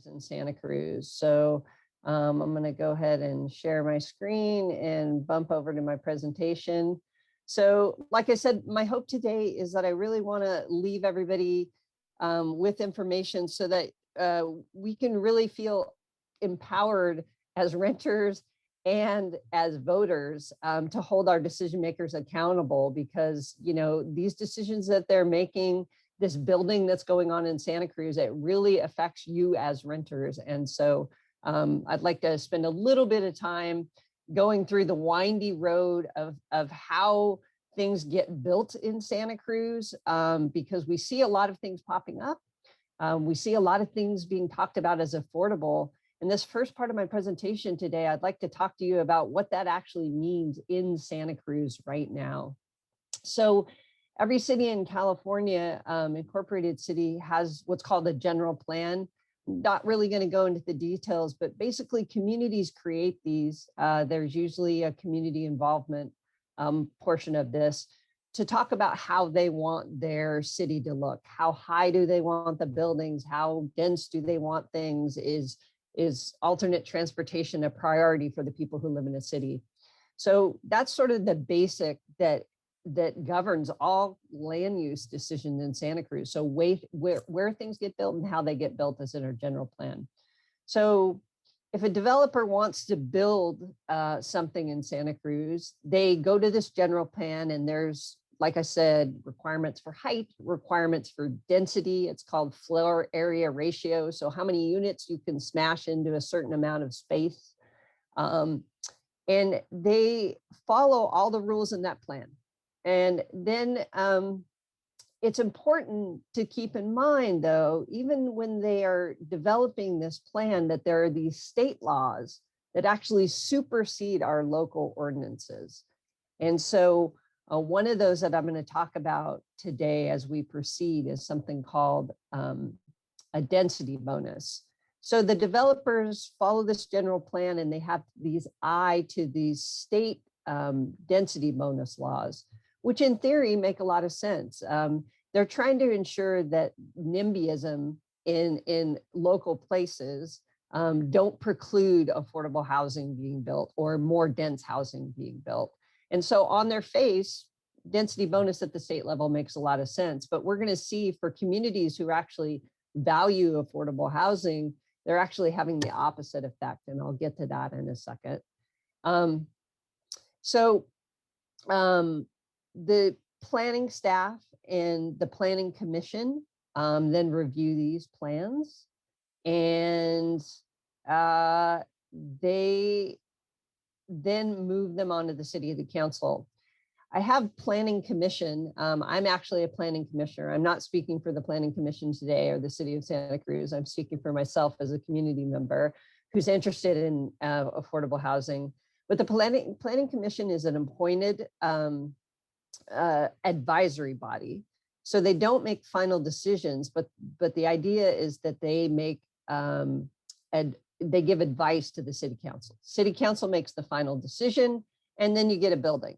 in Santa Cruz. So I'm going to go ahead and share my screen and bump over to my presentation. So like I said, my hope today is that I really want to leave everybody with information so that we can really feel empowered as renters and as voters to hold our decision makers accountable, because these decisions that they're making, this building that's going on in Santa Cruz, it really affects you as renters. And so I'd like to spend a little bit of time going through the windy road of how things get built in Santa Cruz, because we see a lot of things popping up. We see a lot of things being talked about as affordable. In this first part of my presentation today, I'd like to talk to you about what that actually means in Santa Cruz right now. So every city in California, incorporated city, has what's called a general plan. Not really going to go into the details, but basically communities create these. There's usually a community involvement portion of this to talk about how they want their city to look. How high do they want the buildings? How dense do they want things? Is alternate transportation a priority for the people who live in a city? So that's sort of the basic that governs all land use decisions in Santa Cruz. So where things get built and how they get built is in our general plan. So if a developer wants to build something in Santa Cruz, they go to this general plan, and there's, like I said, requirements for height, requirements for density. It's called floor area ratio. So how many units you can smash into a certain amount of space. And they follow all the rules in that plan. And then it's important to keep in mind, though, even when they are developing this plan, that there are these state laws that actually supersede our local ordinances. And so one of those that I'm going to talk about today as we proceed is something called a density bonus. So the developers follow this general plan, and they have these eye to these state density bonus laws, which in theory make a lot of sense. They're trying to ensure that NIMBYism in local places don't preclude affordable housing being built or more dense housing being built. And so on their face, density bonus at the state level makes a lot of sense. But we're going to see for communities who actually value affordable housing, they're actually having the opposite effect. And I'll get to that in a second. The planning staff and the planning commission then review these plans, and they then move them on to the city of the council. I have planning commission. I'm actually a planning commissioner. I'm not speaking for the planning commission today or the city of Santa Cruz. I'm speaking for myself as a community member who's interested in affordable housing. But the planning commission is an appointed advisory body. So they don't make final decisions, but the idea is that they make they give advice to the city council. City council makes the final decision, and then you get a building.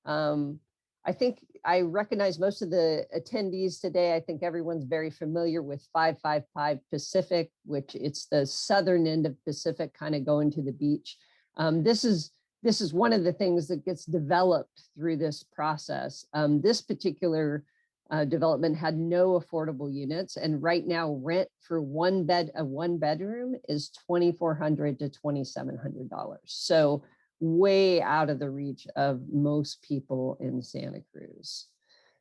I think I recognize most of the attendees today. I think everyone's very familiar with 555 Pacific, which it's the southern end of Pacific, kind of going to the beach. This is one of the things that gets developed through this process. This particular development had no affordable units, and right now rent for a one bedroom is $2,400 to $2,700. So way out of the reach of most people in Santa Cruz.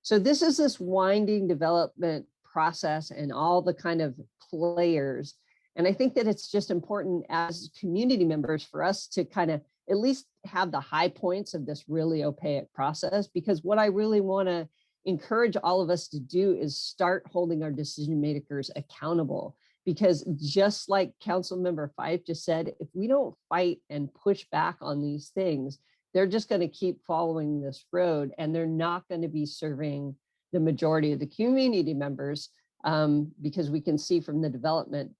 So this is this winding development process and all the kind of players. And I think that it's just important as community members for us to kind of at least have the high points of this really opaque process, because what I really want to encourage all of us to do is start holding our decision makers accountable. Because just like Council Member Fife just said, if we don't fight and push back on these things, they're just going to keep following this road, and they're not going to be serving the majority of the community members, because we can see from the development,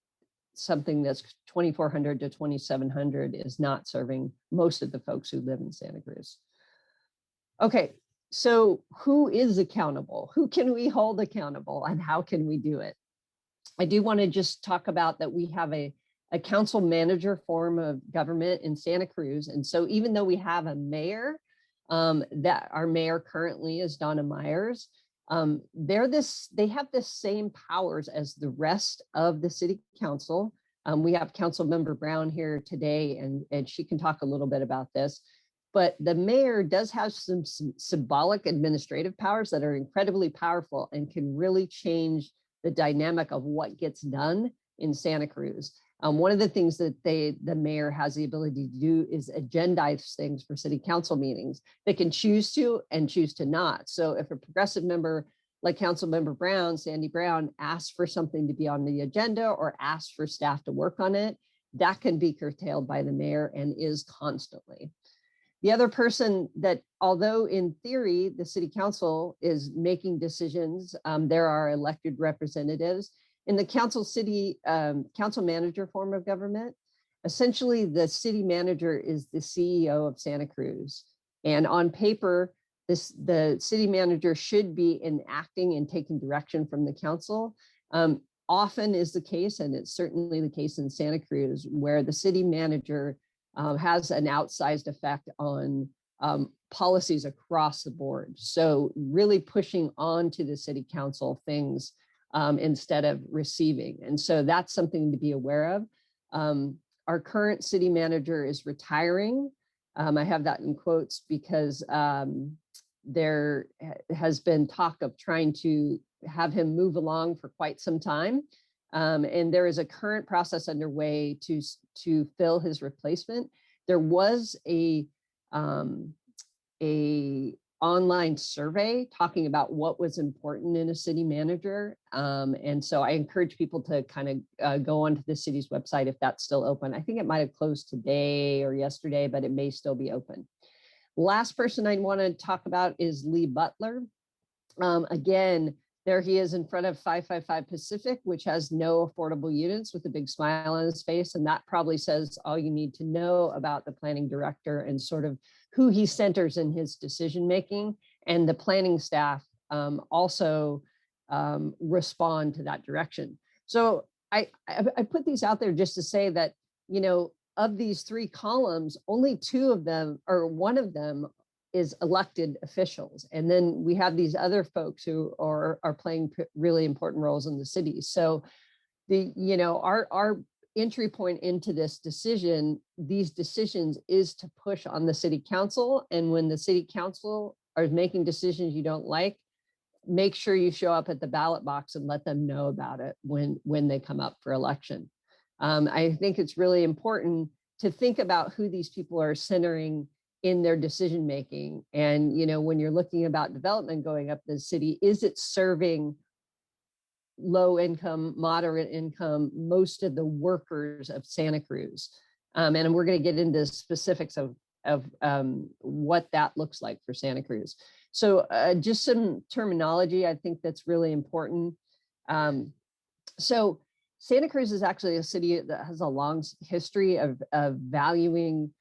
something that's $2,400 to $2,700 is not serving most of the folks who live in Santa Cruz. Okay, so who is accountable? Who can we hold accountable, and how can we do it? I do want to just talk about that we have a council manager form of government in Santa Cruz. And so even though we have a mayor, that our mayor currently is Donna Myers, they have the same powers as the rest of the city council. We have Council Member Brown here today, and she can talk a little bit about this. But the mayor does have some symbolic administrative powers that are incredibly powerful and can really change the dynamic of what gets done in Santa Cruz. One of the things that the mayor has the ability to do is agendize things for city council meetings. They can choose to and choose to not. So if a progressive member like Council Member Brown, Sandy Brown, asks for something to be on the agenda or asks for staff to work on it, that can be curtailed by the mayor and is constantly. The other person that, although in theory, the city council is making decisions, there are elected representatives. In the council manager form of government, essentially the city manager is the CEO of Santa Cruz. And on paper, the city manager should be enacting and taking direction from the council. Often is the case, and it's certainly the case in Santa Cruz, where the city manager has an outsized effect on policies across the board. So really pushing on to the city council things instead of receiving. And so that's something to be aware of. Our current city manager is retiring. I have that in quotes because there has been talk of trying to have him move along for quite some time. And there is a current process underway to fill his replacement. There was a online survey talking about what was important in a city manager. And so I encourage people to kind of go onto the city's website if that's still open. I think it might have closed today or yesterday, but it may still be open. Last person I want to talk about is Lee Butler. Again, there he is in front of 555 Pacific, which has no affordable units, with a big smile on his face. And that probably says all you need to know about the planning director and sort of who he centers in his decision-making. And the planning staff also respond to that direction. So I put these out there just to say that, you know, of these three columns, only two of them, or one of them, is elected officials. And then we have these other folks who are playing really important roles in the city. So our entry point into these decisions is to push on the city council. And when the city council are making decisions you don't like, make sure you show up at the ballot box and let them know about it when they come up for election. I think it's really important to think about who these people are centering in their decision making. And, you know, when you're looking about development going up the city, is it serving low income, moderate income, most of the workers of Santa Cruz? And we're going to get into specifics of what that looks like for Santa Cruz. So just some terminology, I think that's really important. So Santa Cruz is actually a city that has a long history of valuing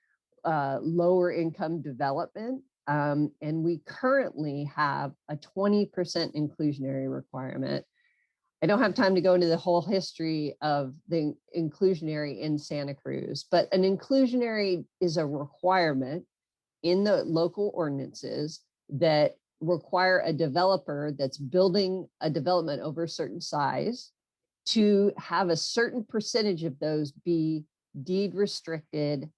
lower income development. And we currently have a 20% inclusionary requirement. I don't have time to go into the whole history of the inclusionary in Santa Cruz, but an inclusionary is a requirement in the local ordinances that require a developer that's building a development over a certain size to have a certain percentage of those be deed restricted,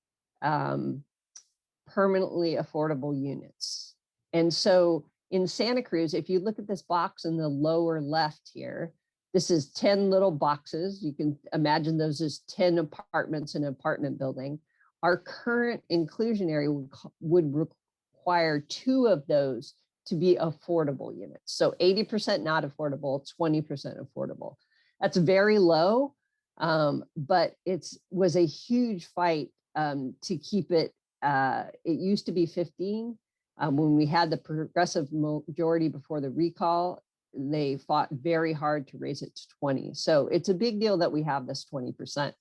permanently affordable units. And so in Santa Cruz, if you look at this box in the lower left here, this is 10 little boxes. You can imagine those as 10 apartments in an apartment building. Our current inclusionary would require 2 of those to be affordable units. So 80% not affordable, 20% affordable. That's very low, but it was a huge fight to keep it. It used to be 15. When we had the progressive majority before the recall, they fought very hard to raise it to 20. So it's a big deal that we have this 20%.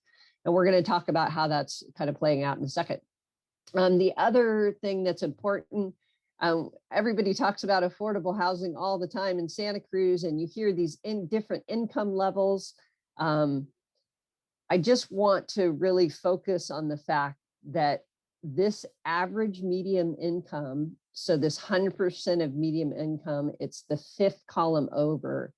And we're going to talk about how that's kind of playing out in a second. The other thing that's important, everybody talks about affordable housing all the time in Santa Cruz, and you hear these different income levels. I just want to really focus on the fact that this average medium income, so this 100% of medium income, it's the fifth column over.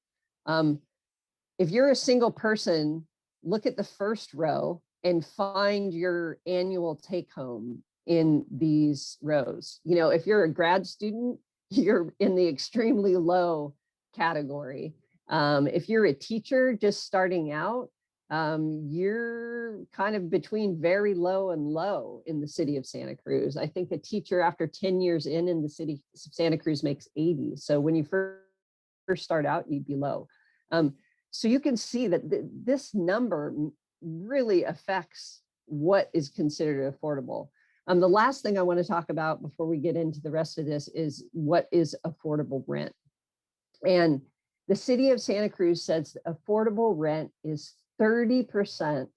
If you're a single person, look at the first row and find your annual take home in these rows. You know, if you're a grad student, you're in the extremely low category. If you're a teacher just starting out, you're kind of between very low and low in the city of Santa Cruz. I think a teacher after 10 years in the city of Santa Cruz makes 80. So when you first start out, you'd be low. So you can see that this number really affects what is considered affordable. The last thing I want to talk about before we get into the rest of this is what is affordable rent. And the city of Santa Cruz says affordable rent is 30%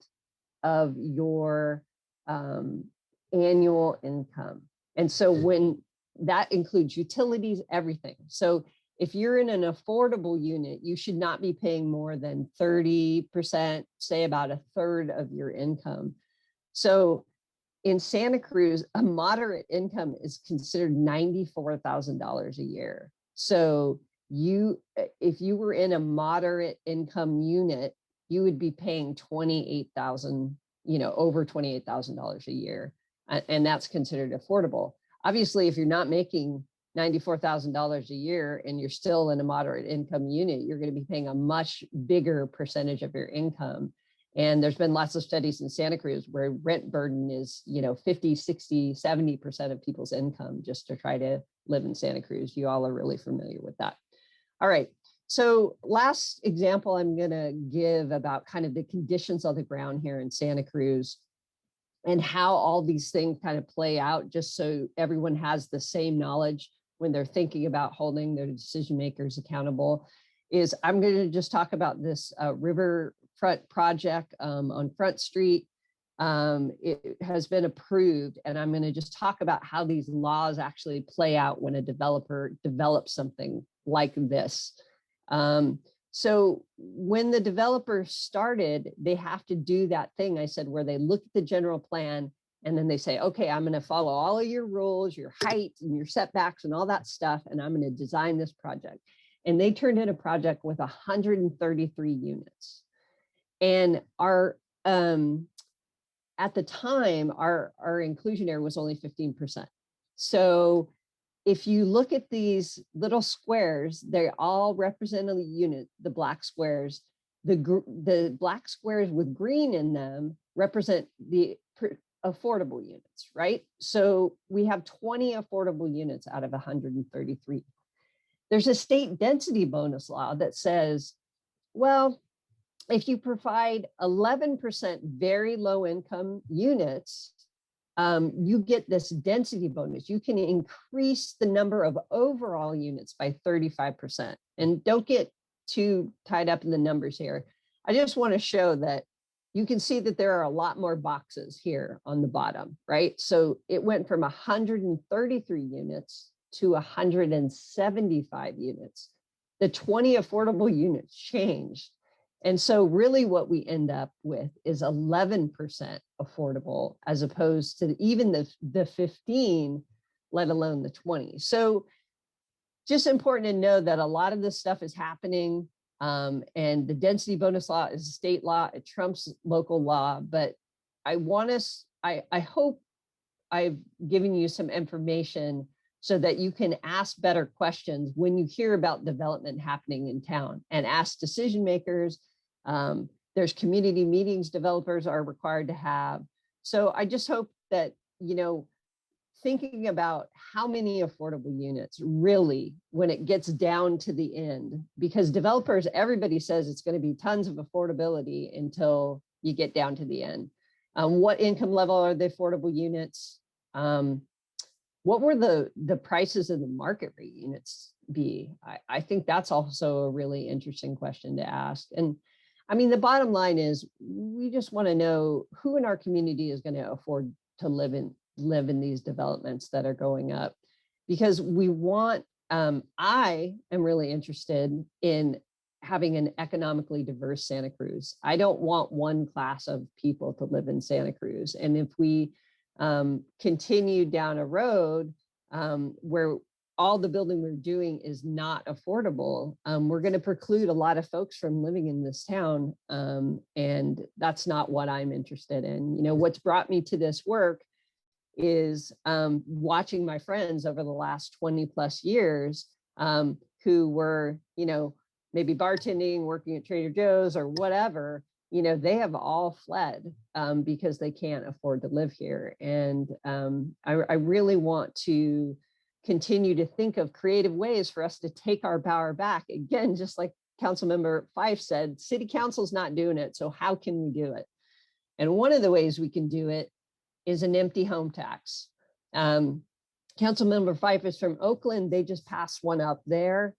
of your annual income. And so when that includes utilities, everything. So if you're in an affordable unit, you should not be paying more than 30%, say about a third of your income. So in Santa Cruz, a moderate income is considered $94,000 a year. So if you were in a moderate income unit, you would be paying $28,000, over $28,000 a year. And that's considered affordable. Obviously, if you're not making $94,000 a year and you're still in a moderate income unit, you're going to be paying a much bigger percentage of your income. And there's been lots of studies in Santa Cruz where rent burden is, 50, 60, 70% of people's income just to try to live in Santa Cruz. You all are really familiar with that. All right. So last example I'm going to give about kind of the conditions on the ground here in Santa Cruz and how all these things kind of play out, just so everyone has the same knowledge when they're thinking about holding their decision makers accountable, is I'm going to just talk about this riverfront project on Front Street. It has been approved, and I'm going to just talk about how these laws actually play out when a developer develops something like this. So when the developer started, they have to do that thing I said, where they look at the general plan and then they say, okay, I'm going to follow all of your rules, your height and your setbacks and all that stuff, and I'm going to design this project. And they turned in a project with 133 units. And our at the time, our inclusionary was only 15%. So if you look at these little squares, they all represent a unit, the black squares. The black squares with green in them represent the affordable units, right? So we have 20 affordable units out of 133. There's a state density bonus law that says, well, if you provide 11% very low income units, you get this density bonus. You can increase the number of overall units by 35%. And don't get too tied up in the numbers here. I just want to show that you can see that there are a lot more boxes here on the bottom, right? So it went from 133 units to 175 units. The 20 affordable units changed. And so really what we end up with is 11% affordable, as opposed to even the 15, let alone the 20. So just important to know that a lot of this stuff is happening. And the density bonus law is a state law. It trumps local law. But I hope I've given you some information so that you can ask better questions when you hear about development happening in town, and ask decision makers. There's community meetings developers are required to have. So I just hope that, thinking about how many affordable units really, when it gets down to the end, because developers, everybody says it's going to be tons of affordability until you get down to the end. What income level are the affordable units? What were the prices of the market rate units be? I think that's also a really interesting question to ask. And I mean, the bottom line is we just want to know who in our community is going to afford to live in these developments that are going up, because we want, I am really interested in having an economically diverse Santa Cruz. I don't want one class of people to live in Santa Cruz. And if we continue down a road where all the building we're doing is not affordable, we're going to preclude a lot of folks from living in this town. And that's not what I'm interested in. You know, what's brought me to this work is watching my friends over the last 20 plus years who were, you know, maybe bartending, working at Trader Joe's or whatever, you know, they have all fled because they can't afford to live here. And I really want to continue to think of creative ways for us to take our power back. Again, just like Councilmember Fife said, City Council's not doing it. So how can we do it? And one of the ways we can do it is an empty home tax. Councilmember Fife is from Oakland. They just passed one up there.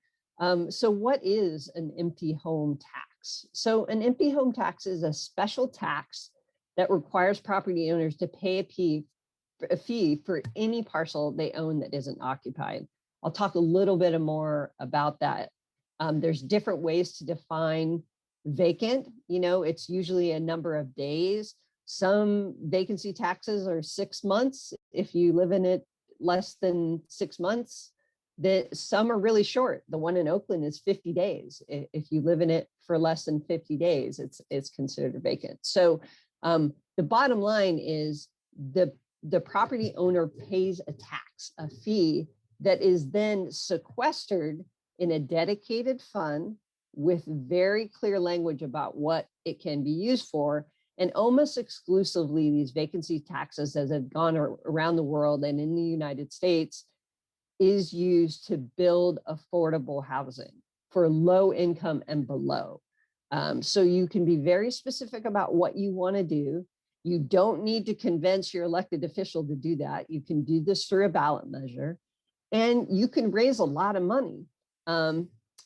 So what is an empty home tax? So an empty home tax is a special tax that requires property owners to pay a fee for any parcel they own that isn't occupied. I'll talk a little bit more about that. There's different ways to define vacant. You know, it's usually a number of days. Some vacancy taxes are 6 months. If you live in it less than 6 months, that some are really short. The one in Oakland is 50 days. If you live in it for less than 50 days, it's considered vacant. So the bottom line is the property owner pays a tax, a fee that is then sequestered in a dedicated fund with very clear language about what it can be used for. And almost exclusively, these vacancy taxes, as have gone around the world and in the United States, is used to build affordable housing for low income and below. So you can be very specific about what you want to do. You don't need to convince your elected official to do that. You can do this through a ballot measure, and you can raise a lot of money.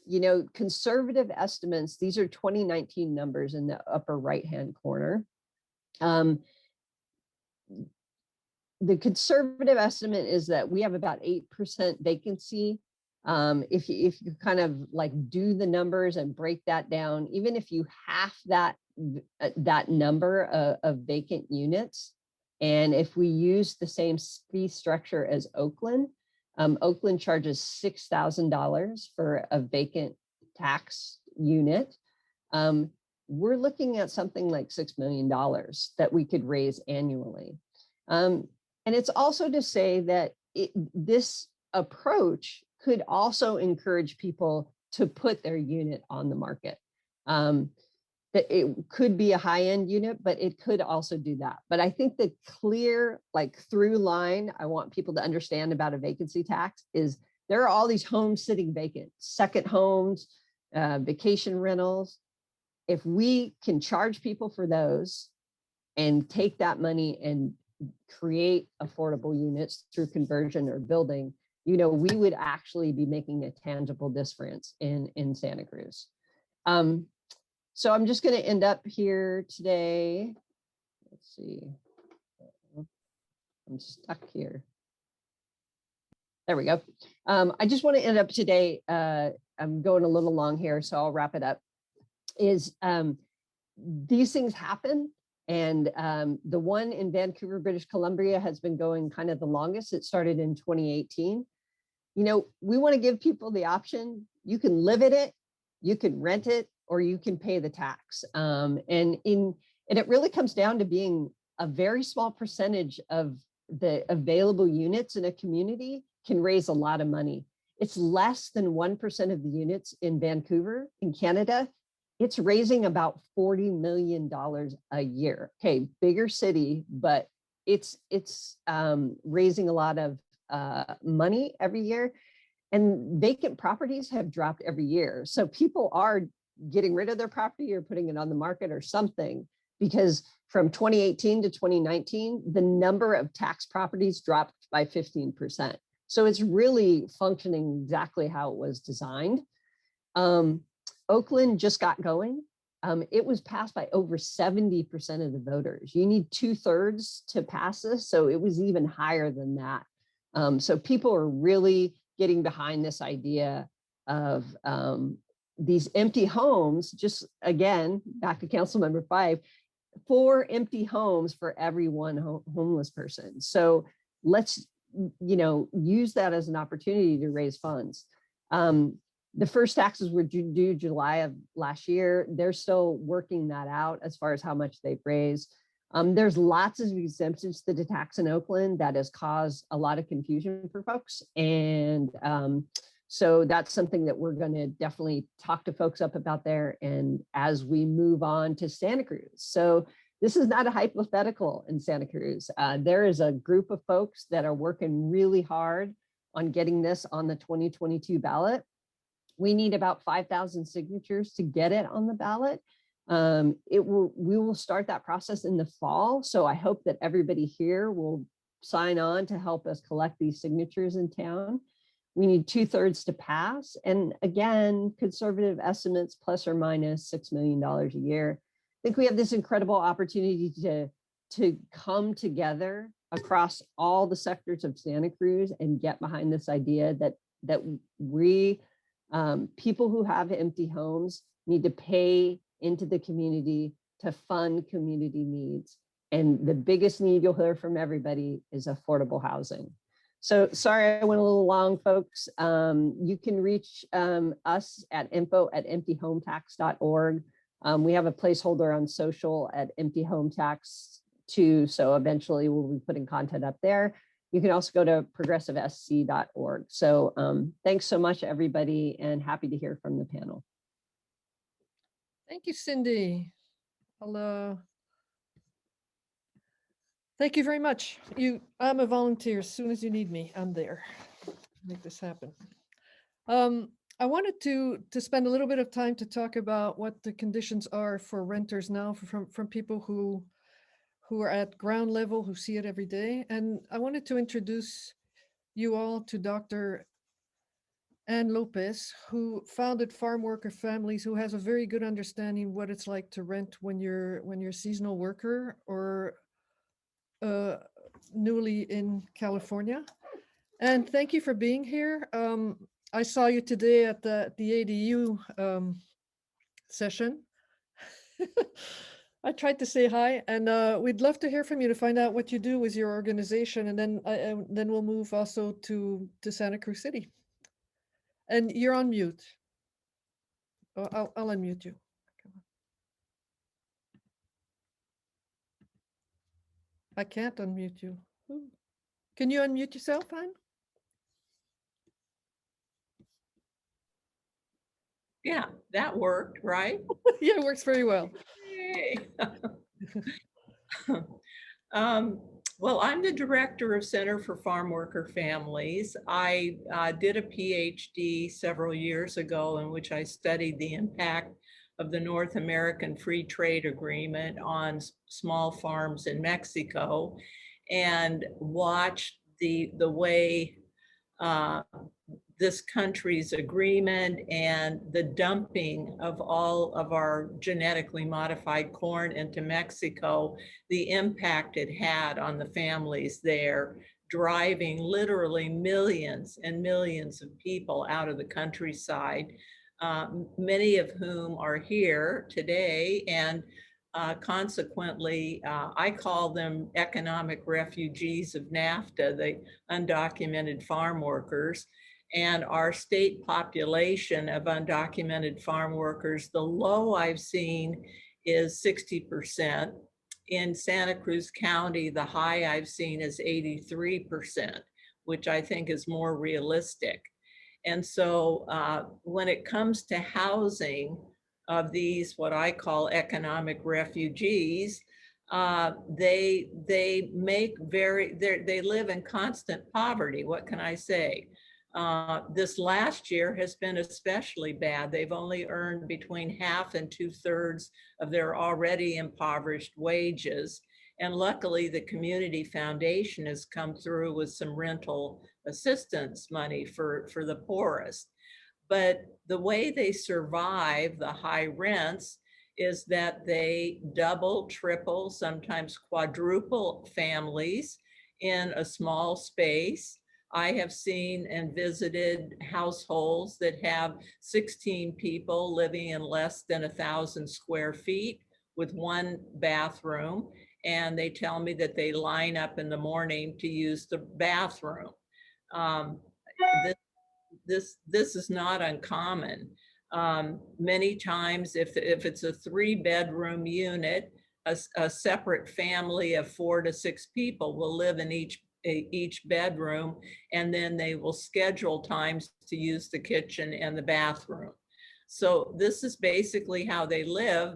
You know, conservative estimates, these are 2019 numbers in the upper right-hand corner. The conservative estimate is that we have about 8% vacancy. If you kind of like do the numbers and break that down, even if you half that number of vacant units, and if we use the same fee structure as Oakland, Oakland charges $6,000 for a vacant tax unit. We're looking at something like $6 million that we could raise annually. And it's also to say that this approach could also encourage people to put their unit on the market. That it could be a high-end unit, but it could also do that. But I think the clear, like, through line I want people to understand about a vacancy tax is there are all these homes sitting vacant, second homes, vacation rentals. If we can charge people for those and take that money and create affordable units through conversion or building, you know, we would actually be making a tangible difference in Santa Cruz. So I'm just going to end up here today. Let's see. I'm stuck here. There we go. I just want to end up today. I'm going a little long here, so I'll wrap it up. These things happen. And the one in Vancouver, British Columbia has been going kind of the longest. It started in 2018. You know, we want to give people the option. You can live in it, you can rent it, or you can pay the tax. And it really comes down to being a very small percentage of the available units in a community can raise a lot of money. It's less than 1% of the units in Vancouver, in Canada. It's raising about $40 million a year. Okay, bigger city, but it's raising a lot of money every year. And vacant properties have dropped every year. So people are getting rid of their property or putting it on the market or something, because from 2018 to 2019, the number of tax properties dropped by 15%. So it's really functioning exactly how it was designed. Oakland just got going. It was passed by over 70% of the voters. You need 2/3 to pass this, so it was even higher than that. So people are really getting behind this idea of these empty homes, just again, back to council member 5, 4 empty homes for every one homeless person. So let's, use that as an opportunity to raise funds. The first taxes were due July of last year. They're still working that out as far as how much they've raised. There's lots of exemptions to the tax in Oakland that has caused a lot of confusion for folks. And so that's something that we're going to definitely talk to folks up about there. And as we move on to Santa Cruz. So this is not a hypothetical in Santa Cruz. There is a group of folks that are working really hard on getting this on the 2022 ballot. We need about 5,000 signatures to get it on the ballot. We will start that process in the fall. So I hope that everybody here will sign on to help us collect these signatures in town. We need 2/3 to pass. And again, conservative estimates plus or minus $6 million a year. I think we have this incredible opportunity to come together across all the sectors of Santa Cruz and get behind this idea that we, people who have empty homes, need to pay into the community to fund community needs. And the biggest need you'll hear from everybody is affordable housing. So sorry, I went a little long, folks. You can reach us at info@emptyhometax.org. We have a placeholder on social at Empty Home Tax too. So eventually we'll be putting content up there. You can also go to progressivesc.org. So thanks so much, everybody, and happy to hear from the panel. Thank you, Cindy. Thank you very much. I'm a volunteer. As soon as you need me, I'm there. Make this happen. I wanted to spend a little bit of time to talk about what the conditions are for renters now from people who are at ground level, who see it every day. And I wanted to introduce you all to Dr. Ann Lopez, who founded Farm Worker Families, who has a very good understanding what it's like to rent when you're a seasonal worker or newly in California. And thank you for being here. I saw you today at the ADU session. I tried to say hi, and we'd love to hear from you to find out what you do with your organization, and then we'll move also to Santa Cruz City. And you're on mute. Oh, I'll unmute you. I can't unmute you. Ooh. Can you unmute yourself, Anne? Yeah, that worked, right? Yeah, it works very well. Yay. Well, I'm the director of Center for Farm Worker Families. I did a PhD several years ago in which I studied the impact of the North American Free Trade Agreement on small farms in Mexico, and watched the way this country's agreement and the dumping of all of our genetically modified corn into Mexico, the impact it had on the families there, driving literally millions and millions of people out of the countryside, many of whom are here today. And consequently, I call them economic refugees of NAFTA, the undocumented farm workers. And our state population of undocumented farm workers, the low I've seen is 60%. In Santa Cruz County, the high I've seen is 83%, which I think is more realistic. And so when it comes to housing of these, what I call economic refugees, they live in constant poverty. What can I say? This last year has been especially bad. They've only earned between 1/2 and 2/3 of their already impoverished wages. And luckily, the Community Foundation has come through with some rental assistance money for the poorest. But the way they survive the high rents is that they double, triple, sometimes quadruple families in a small space. I have seen and visited households that have 16 people living in less than 1,000 square feet with one bathroom. And they tell me that they line up in the morning to use the bathroom. Um, this is not uncommon. Many times, if it's a 3-bedroom unit, a separate family of 4 to 6 people will live in each bedroom, and then they will schedule times to use the kitchen and the bathroom. So this is basically how they live.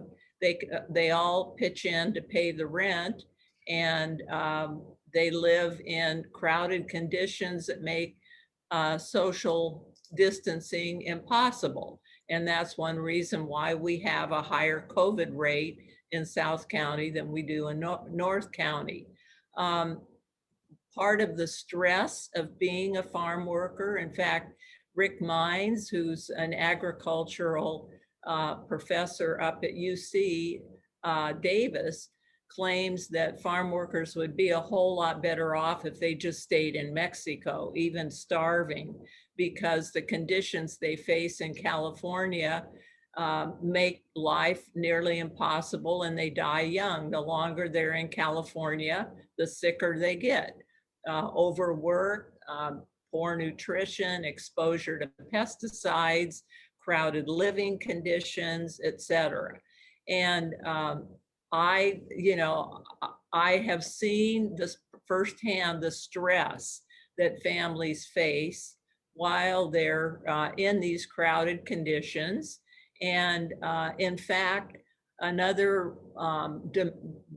They all pitch in to pay the rent, and they live in crowded conditions that make social distancing impossible. And that's one reason why we have a higher COVID rate in South County than we do in North County. Part of the stress of being a farm worker, in fact, Rick Mines, who's an agricultural professor up at UC Davis, claims that farm workers would be a whole lot better off if they just stayed in Mexico, even starving, because the conditions they face in California make life nearly impossible, and they die young. The longer they're in California, the sicker they get. Overwork, poor nutrition, exposure to pesticides, crowded living conditions, etc. And I have seen this firsthand, the stress that families face while they're in these crowded conditions. And in fact, another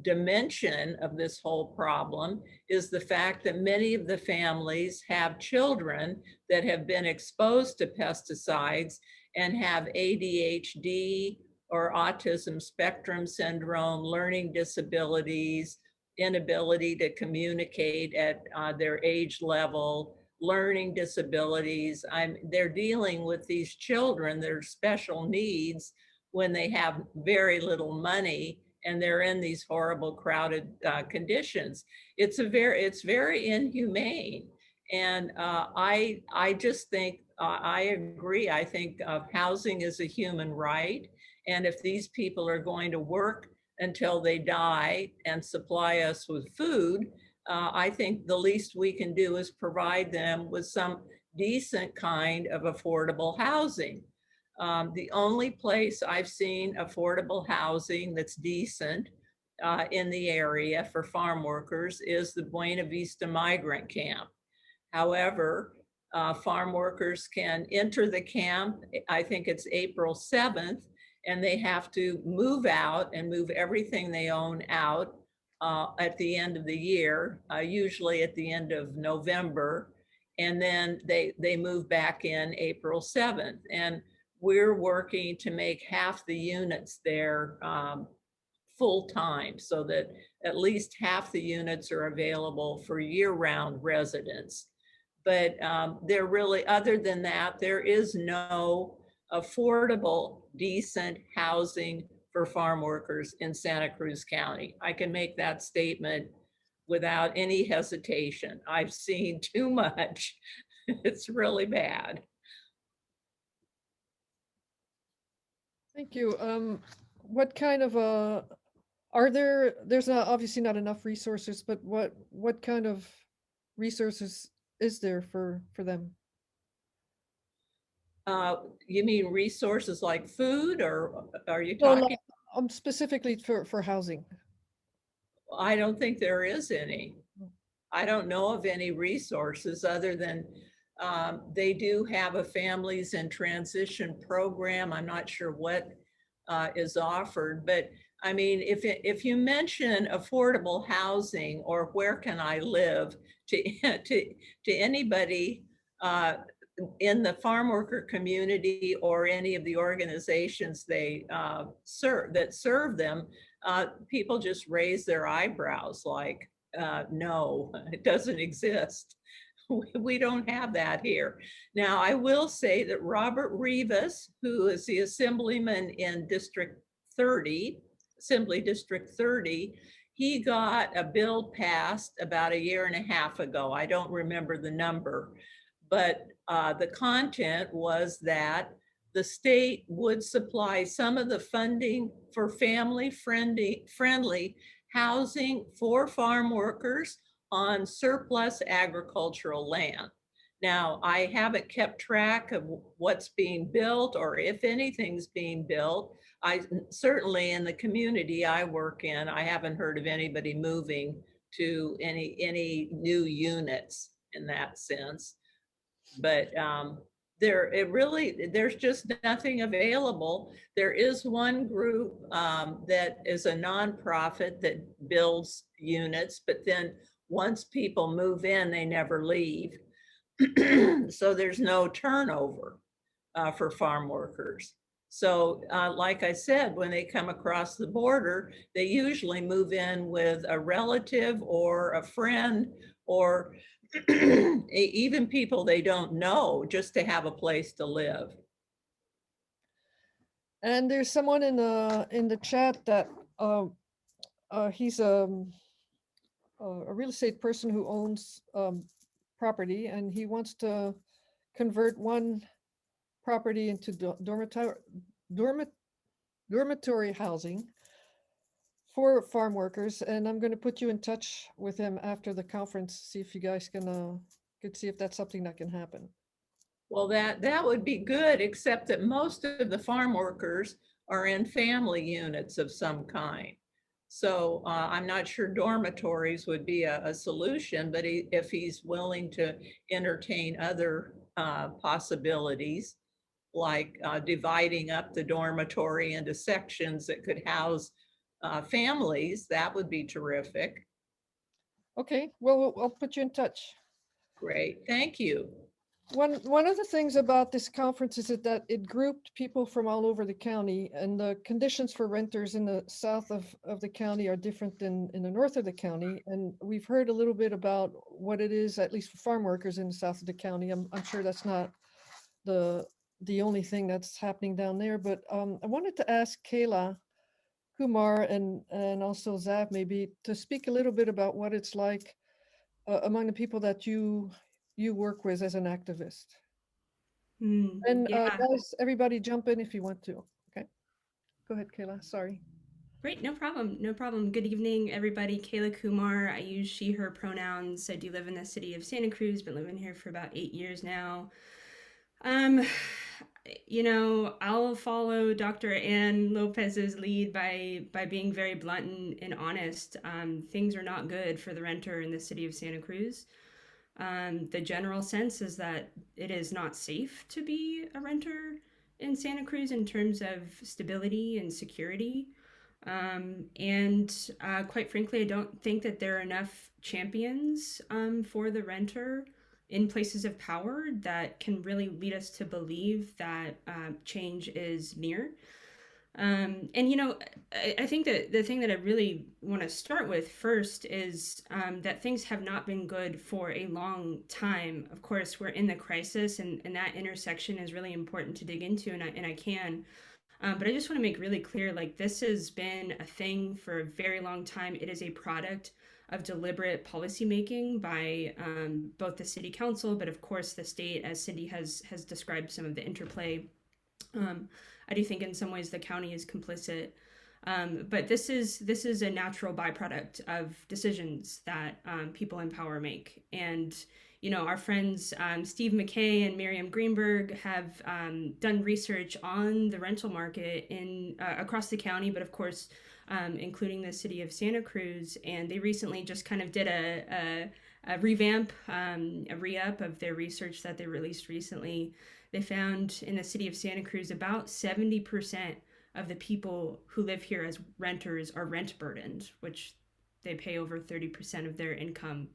dimension of this whole problem is the fact that many of the families have children that have been exposed to pesticides and have ADHD or autism spectrum syndrome, learning disabilities, inability to communicate at their age level, learning disabilities. They're dealing with these children, their special needs, when they have very little money and they're in these horrible crowded conditions. It's very inhumane. And I just think, I agree. I think housing is a human right. And if these people are going to work until they die and supply us with food, I think the least we can do is provide them with some decent kind of affordable housing. The only place I've seen affordable housing that's decent in the area for farm workers is the Buena Vista Migrant Camp. However, farm workers can enter the camp, I think it's April 7th, and they have to move out and move everything they own out at the end of the year, usually at the end of November. And then they move back in April 7th. And we're working to make half the units there full-time, so that at least half the units are available for year-round residents. But there really, other than that, there is no affordable, decent housing for farm workers in Santa Cruz County. I can make that statement without any hesitation. I've seen too much. It's really bad. Thank you. What kind of there's obviously not enough resources, but what kind of resources is there for them? You mean resources like food, or are you No, talking? specifically for housing. I don't think there is any. I don't know of any resources other than they do have a families in transition program. I'm not sure what is offered, but I mean, if you mention affordable housing or where can I live to anybody in the farm worker community or any of the organizations they serve them, people just raise their eyebrows like, no, it doesn't exist. We don't have that here. Now, I will say that Robert Rivas, who is the assemblyman in District 30, Assembly District 30, he got a bill passed about a year and a half ago. I don't remember the number, but the content was that the state would supply some of the funding for family-friendly housing for farm workers on surplus agricultural land. Now, I haven't kept track of what's being built or if anything's being built. I certainly in the community I work in, I haven't heard of anybody moving to any new units in that sense. But there's just nothing available. There is one group that is a nonprofit that builds units, but then once people move in, they never leave. So there's no turnover for farm workers. So like I said, when they come across the border, they usually move in with a relative or a friend or even people they don't know, just to have a place to live. And there's someone in the chat that he's a real estate person who owns property, and he wants to convert one property into dormitory housing for farm workers. And I'm going to put you in touch with him after the conference, see if you guys could see if that's something that can happen. Well, that would be good, except that most of the farm workers are in family units of some kind. So I'm not sure dormitories would be a solution, but if he's willing to entertain other possibilities, like dividing up the dormitory into sections that could house families, that would be terrific. Okay, well, I'll put you in touch. Great, thank you. One of the things about this conference is that it grouped people from all over the county, and the conditions for renters in the south of the county are different than in the north of the county. And we've heard a little bit about what it is, at least for farm workers in the south of the county. I'm sure that's not the only thing that's happening down there, but I wanted to ask Kayla Kumar and also Zav maybe to speak a little bit about what it's like among the people that you work with as an activist. And Yeah, guys, everybody jump in if you want to. Okay, go ahead, Kayla. Sorry. great. No problem. No problem. Good evening, everybody. Kayla Kumar. I use she, her pronouns. I do live in the city of Santa Cruz, been living here for about 8 years now. You know, I'll follow Dr. Ann Lopez's lead by being very blunt and honest. Things are not good for the renter in the city of Santa Cruz. The general sense is that it is not safe to be a renter in Santa Cruz in terms of stability and security. Quite frankly, I don't think that there are enough champions for the renter in places of power that can really lead us to believe that change is near. You know, I think that the thing that I really want to start with first is that things have not been good for a long time. Of course, we're in the crisis, and that intersection is really important to dig into, and I can. But I just want to make really clear, like, this has been a thing for a very long time. It is a product of deliberate policymaking by both the city council, but of course the state, as Cindy has described some of the interplay. I do think in some ways the county is complicit, but this is a natural byproduct of decisions that people in power make. And you know, our friends Steve McKay and Miriam Greenberg have done research on the rental market in across the county, but of course, including the city of Santa Cruz. And they recently just kind of did a revamp, a re-up of their research that they released recently. They found in the city of Santa Cruz about 70% of the people who live here as renters are rent burdened, which they pay over 30% of their income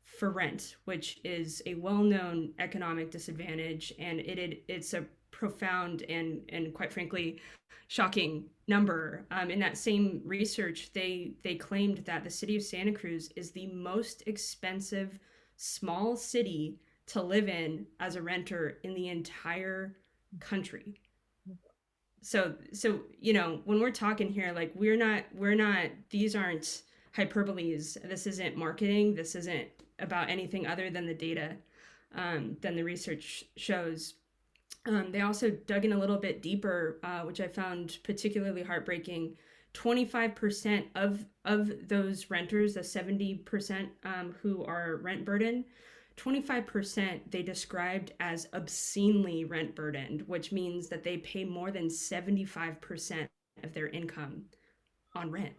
for rent, which is a well-known economic disadvantage, and it's a profound and quite frankly shocking number. In that same research, they claimed that the city of Santa Cruz is the most expensive small city to live in as a renter in the entire country. So you know, when we're talking here, like we're not these aren't hyperboles. This isn't marketing. This isn't about anything other than the data, than the research shows. They also dug in a little bit deeper, which I found particularly heartbreaking. 25% of those renters, the 70% who are rent burdened, 25% they described as obscenely rent burdened, which means that they pay more than 75% of their income on rent,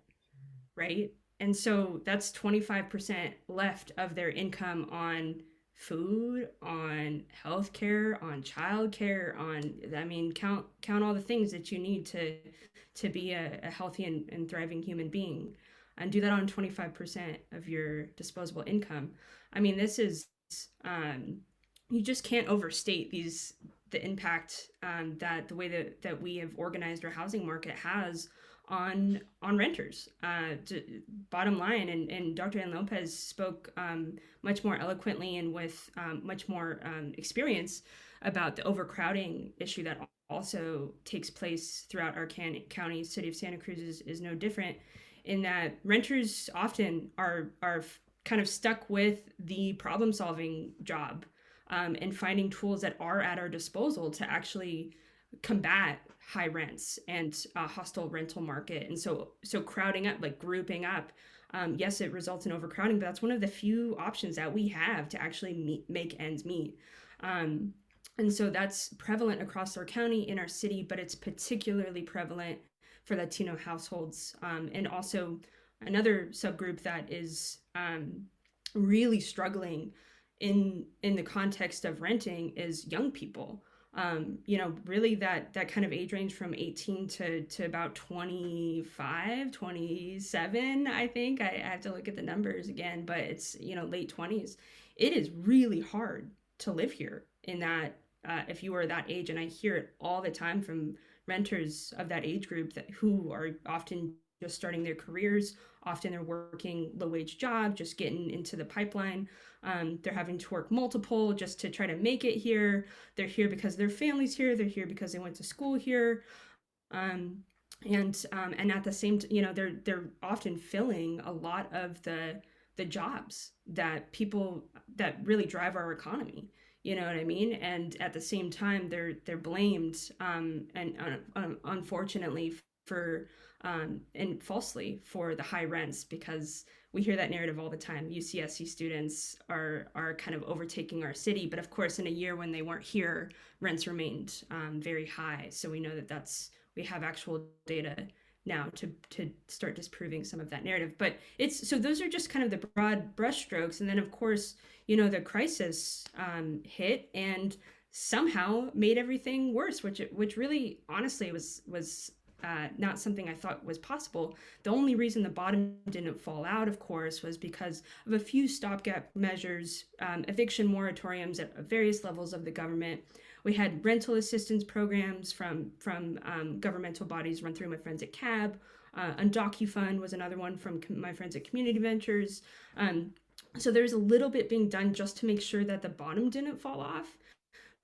right? And so that's 25% left of their income on food, on healthcare, on childcare, on, I mean, count all the things that you need to be a healthy and thriving human being, and do that on 25% of your disposable income. I mean, this is you just can't overstate the impact that the way that we have organized our housing market has on renters. Bottom line, and Dr. Ann Lopez spoke much more eloquently and with much more experience about the overcrowding issue that also takes place throughout our county. City of Santa Cruz is no different, in that renters often are kind of stuck with the problem solving job, and finding tools that are at our disposal to actually combat high rents and a hostile rental market. And so crowding up, like grouping up, yes, it results in overcrowding, but that's one of the few options that we have to actually make ends meet. And so that's prevalent across our county, in our city, but it's particularly prevalent for Latino households. And also another subgroup that is really struggling in the context of renting is young people. Really that kind of age range from 18 to about 25, 27, I think. I have to look at the numbers again, but it's, late 20s. It is really hard to live here in that, if you are that age, and I hear it all the time from renters of that age group who are often just starting their careers. Often they're working low-wage job, just getting into the pipeline. They're having to work multiple just to try to make it here. They're here because their family's here. They're here because they went to school here. And at the same they're often filling a lot of the jobs that really drive our economy. You know what I mean? And at the same time, they're blamed, and unfortunately for and falsely for the high rents, because we hear that narrative all the time. UCSC students are kind of overtaking our city, but of course, in a year when they weren't here, rents remained very high. So we know we have actual data now to start disproving some of that narrative. But so those are just kind of the broad brushstrokes. And then of course, the crisis hit and somehow made everything worse, which really honestly was not something I thought was possible. The only reason the bottom didn't fall out, of course, was because of a few stopgap measures, eviction moratoriums at various levels of the government. We had rental assistance programs from governmental bodies run through my friends at CAB. UndocuFund was another one from my friends at Community Ventures. So there's a little bit being done just to make sure that the bottom didn't fall off.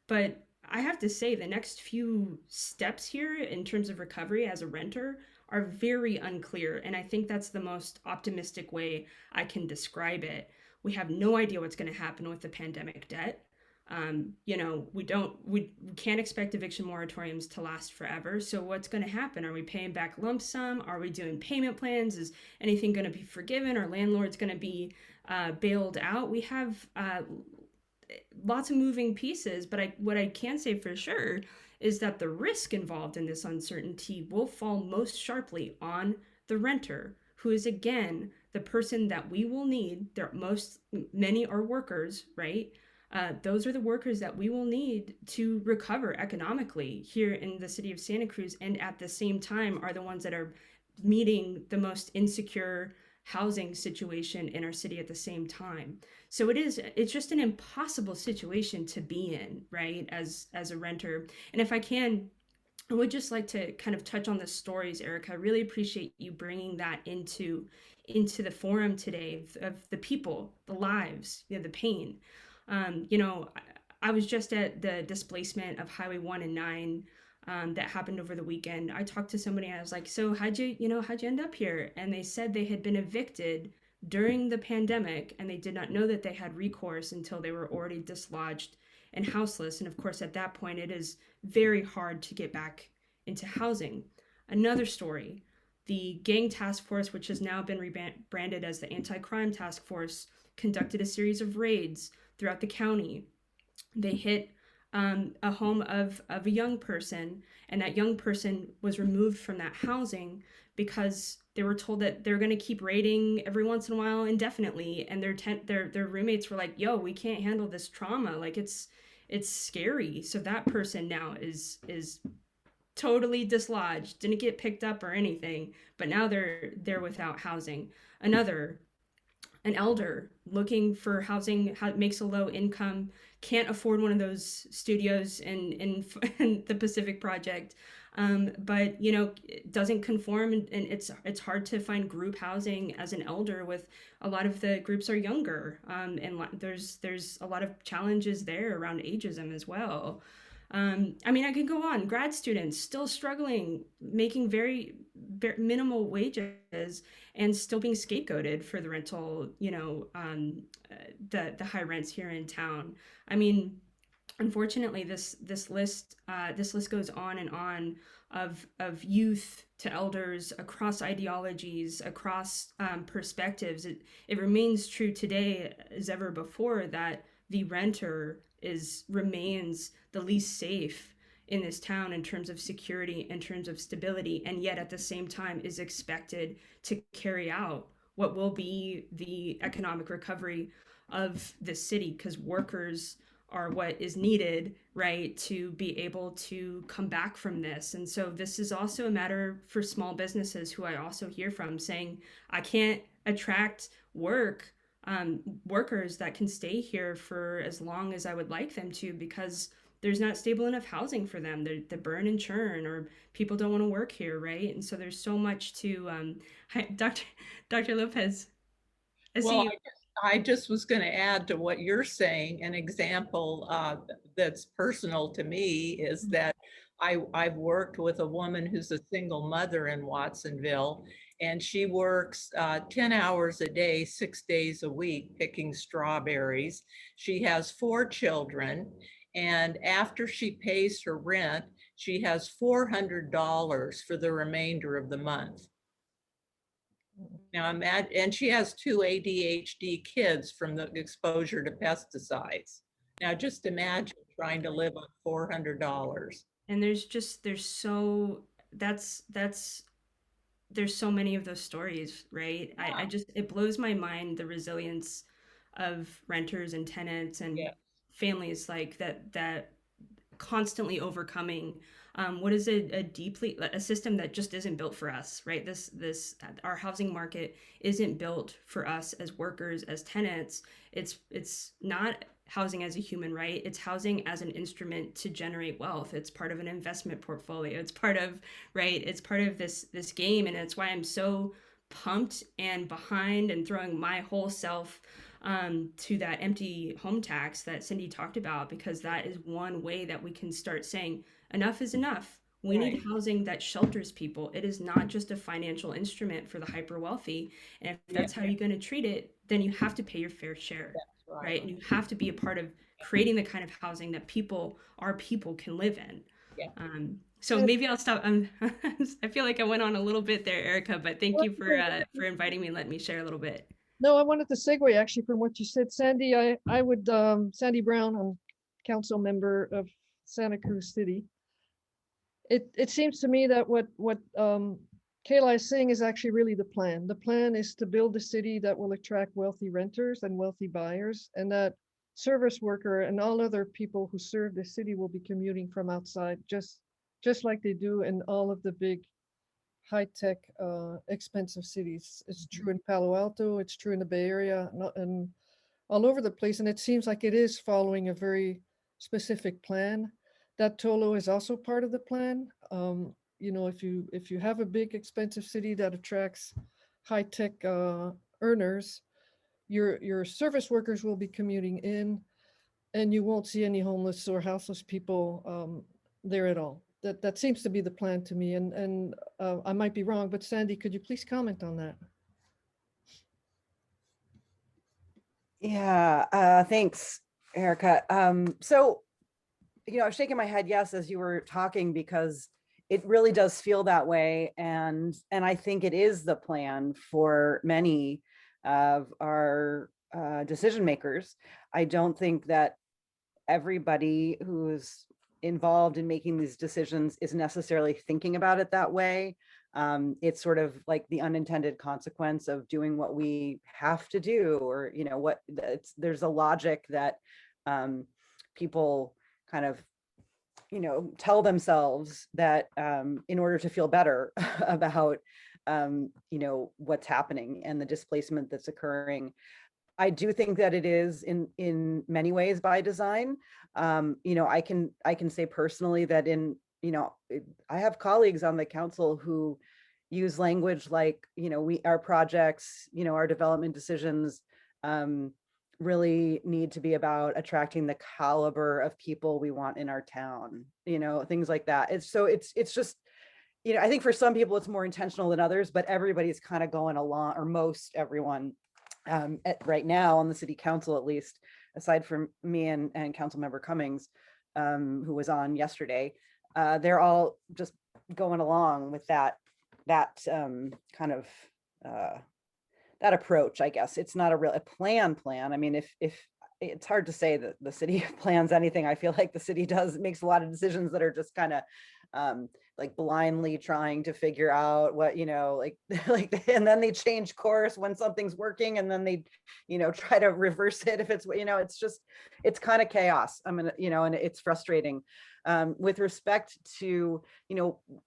But I have to say, the next few steps here in terms of recovery as a renter are very unclear. And I think that's the most optimistic way I can describe it. We have no idea what's going to happen with the pandemic debt. We can't expect eviction moratoriums to last forever. So what's going to happen? Are we paying back lump sum? Are we doing payment plans? Is anything going to be forgiven? Are landlords going to be bailed out? We have lots of moving pieces, but what I can say for sure is that the risk involved in this uncertainty will fall most sharply on the renter, who is again the person that we will need. Many are workers, right? Those are the workers that we will need to recover economically here in the city of Santa Cruz, and at the same time are the ones that are meeting the most insecure housing situation in our city at the same time. So it's just an impossible situation to be in, right, as a renter. And if I would just like to kind of touch on the stories, Erica. I really appreciate you bringing that into the forum today of the people, the lives, the pain. I was just at the displacement of Highway 1 and 9 that happened over the weekend. I talked to somebody and I was like, so how'd you end up here? And they said they had been evicted during the pandemic and they did not know that they had recourse until they were already dislodged and houseless. And of course, at that point, it is very hard to get back into housing. Another story, the gang task force, which has now been rebranded as the anti-crime task force, conducted a series of raids throughout the county. They hit a home of a young person, and that young person was removed from that housing because they were told that they're going to keep raiding every once in a while indefinitely, and their roommates were like, "Yo, we can't handle this trauma. Like it's scary." So that person now is totally dislodged, didn't get picked up or anything, but now they're without housing. An elder looking for housing, makes a low income, can't afford one of those studios in the Pacific Project, but it doesn't conform, and it's hard to find group housing as an elder. With a lot of the groups are younger, and there's a lot of challenges there around ageism as well. I mean, I could go on. Grad students still struggling, making very minimal wages, and still being scapegoated for the rental, the high rents here in town. I mean, unfortunately, this list goes on and on of youth to elders across ideologies, across perspectives. It remains true today as ever before that the renter remains the least safe in this town in terms of security, in terms of stability, and yet at the same time is expected to carry out what will be the economic recovery of the city, because workers are what is needed, right, to be able to come back from this. And so this is also a matter for small businesses, who I also hear from saying, I can't attract workers that can stay here for as long as I would like them to, because there's not stable enough housing for them. They burn and churn, or people don't want to work here, right? And so there's so much to Dr. Lopez. Well, I just was going to add to what you're saying. An example that's personal to me is that I've worked with a woman who's a single mother in Watsonville, and she works 10 hours a day, 6 days a week, picking strawberries. She has 4 children, and after she pays her rent, she has $400 for the remainder of the month. Now imagine, and she has 2 ADHD kids from the exposure to pesticides. Now just imagine trying to live on $400. And there's so many of those stories, right? Yeah. It blows my mind, the resilience of renters and tenants and families like that constantly overcoming what is a system that just isn't built for us, right? Our housing market isn't built for us as workers, as tenants. It's not housing as a human right. It's housing as an instrument to generate wealth. It's part of an investment portfolio. It's part of this game, and it's why I'm so pumped and behind and throwing my whole self to that empty home tax that Cindy talked about, because that is one way that we can start saying enough is enough. We need housing that shelters people. It is not just a financial instrument for the hyper wealthy. And if that's how you're going to treat it, then you have to pay your fair share, right? And you have to be a part of creating the kind of housing that our people can live in. So maybe I'll stop. I feel like I went on a little bit there, Erica, but thank you for inviting me and letting me share a little bit. No, I wanted to segue actually from what you said, Sandy. I would, Sandy Brown, I'm council member of Santa Cruz City. It seems to me that what Kayla is saying is actually really the plan. The plan is to build a city that will attract wealthy renters and wealthy buyers, and that service worker and all other people who serve the city will be commuting from outside, just like they do in all of the big high-tech, expensive cities. It's true in Palo Alto, it's true in the Bay Area, and all over the place. And it seems like it is following a very specific plan. That Tolo is also part of the plan. If you have a big expensive city that attracts high-tech earners, your service workers will be commuting in, and you won't see any homeless or houseless people there at all. that seems to be the plan to me, and I might be wrong, but Sandy, could you please comment on that? Yeah, thanks, Erica. So, I was shaking my head, yes, as you were talking, because it really does feel that way. And I think it is the plan for many of our decision makers. I don't think that everybody who's involved in making these decisions is necessarily thinking about it that way. It's sort of like the unintended consequence of doing what we have to do, or there's a logic that people kind of tell themselves that in order to feel better about what's happening and the displacement that's occurring. I do think that it is in many ways by design. I can say personally that I have colleagues on the council who use language like, our projects, our development decisions really need to be about attracting the caliber of people we want in our town, things like that. It's just, I think for some people it's more intentional than others, but everybody's kind of going along, or most everyone right now on the city council, at least, aside from me and council member Cummings, who was on yesterday, they're all just going along with that kind of that approach, I guess. It's not a plan. I mean, if it's hard to say that the city plans anything. I feel like the city makes a lot of decisions that are just kind of like blindly trying to figure out what, and then they change course when something's working, and then they, try to reverse it if it's, it's kind of chaos. And it's frustrating. With respect to,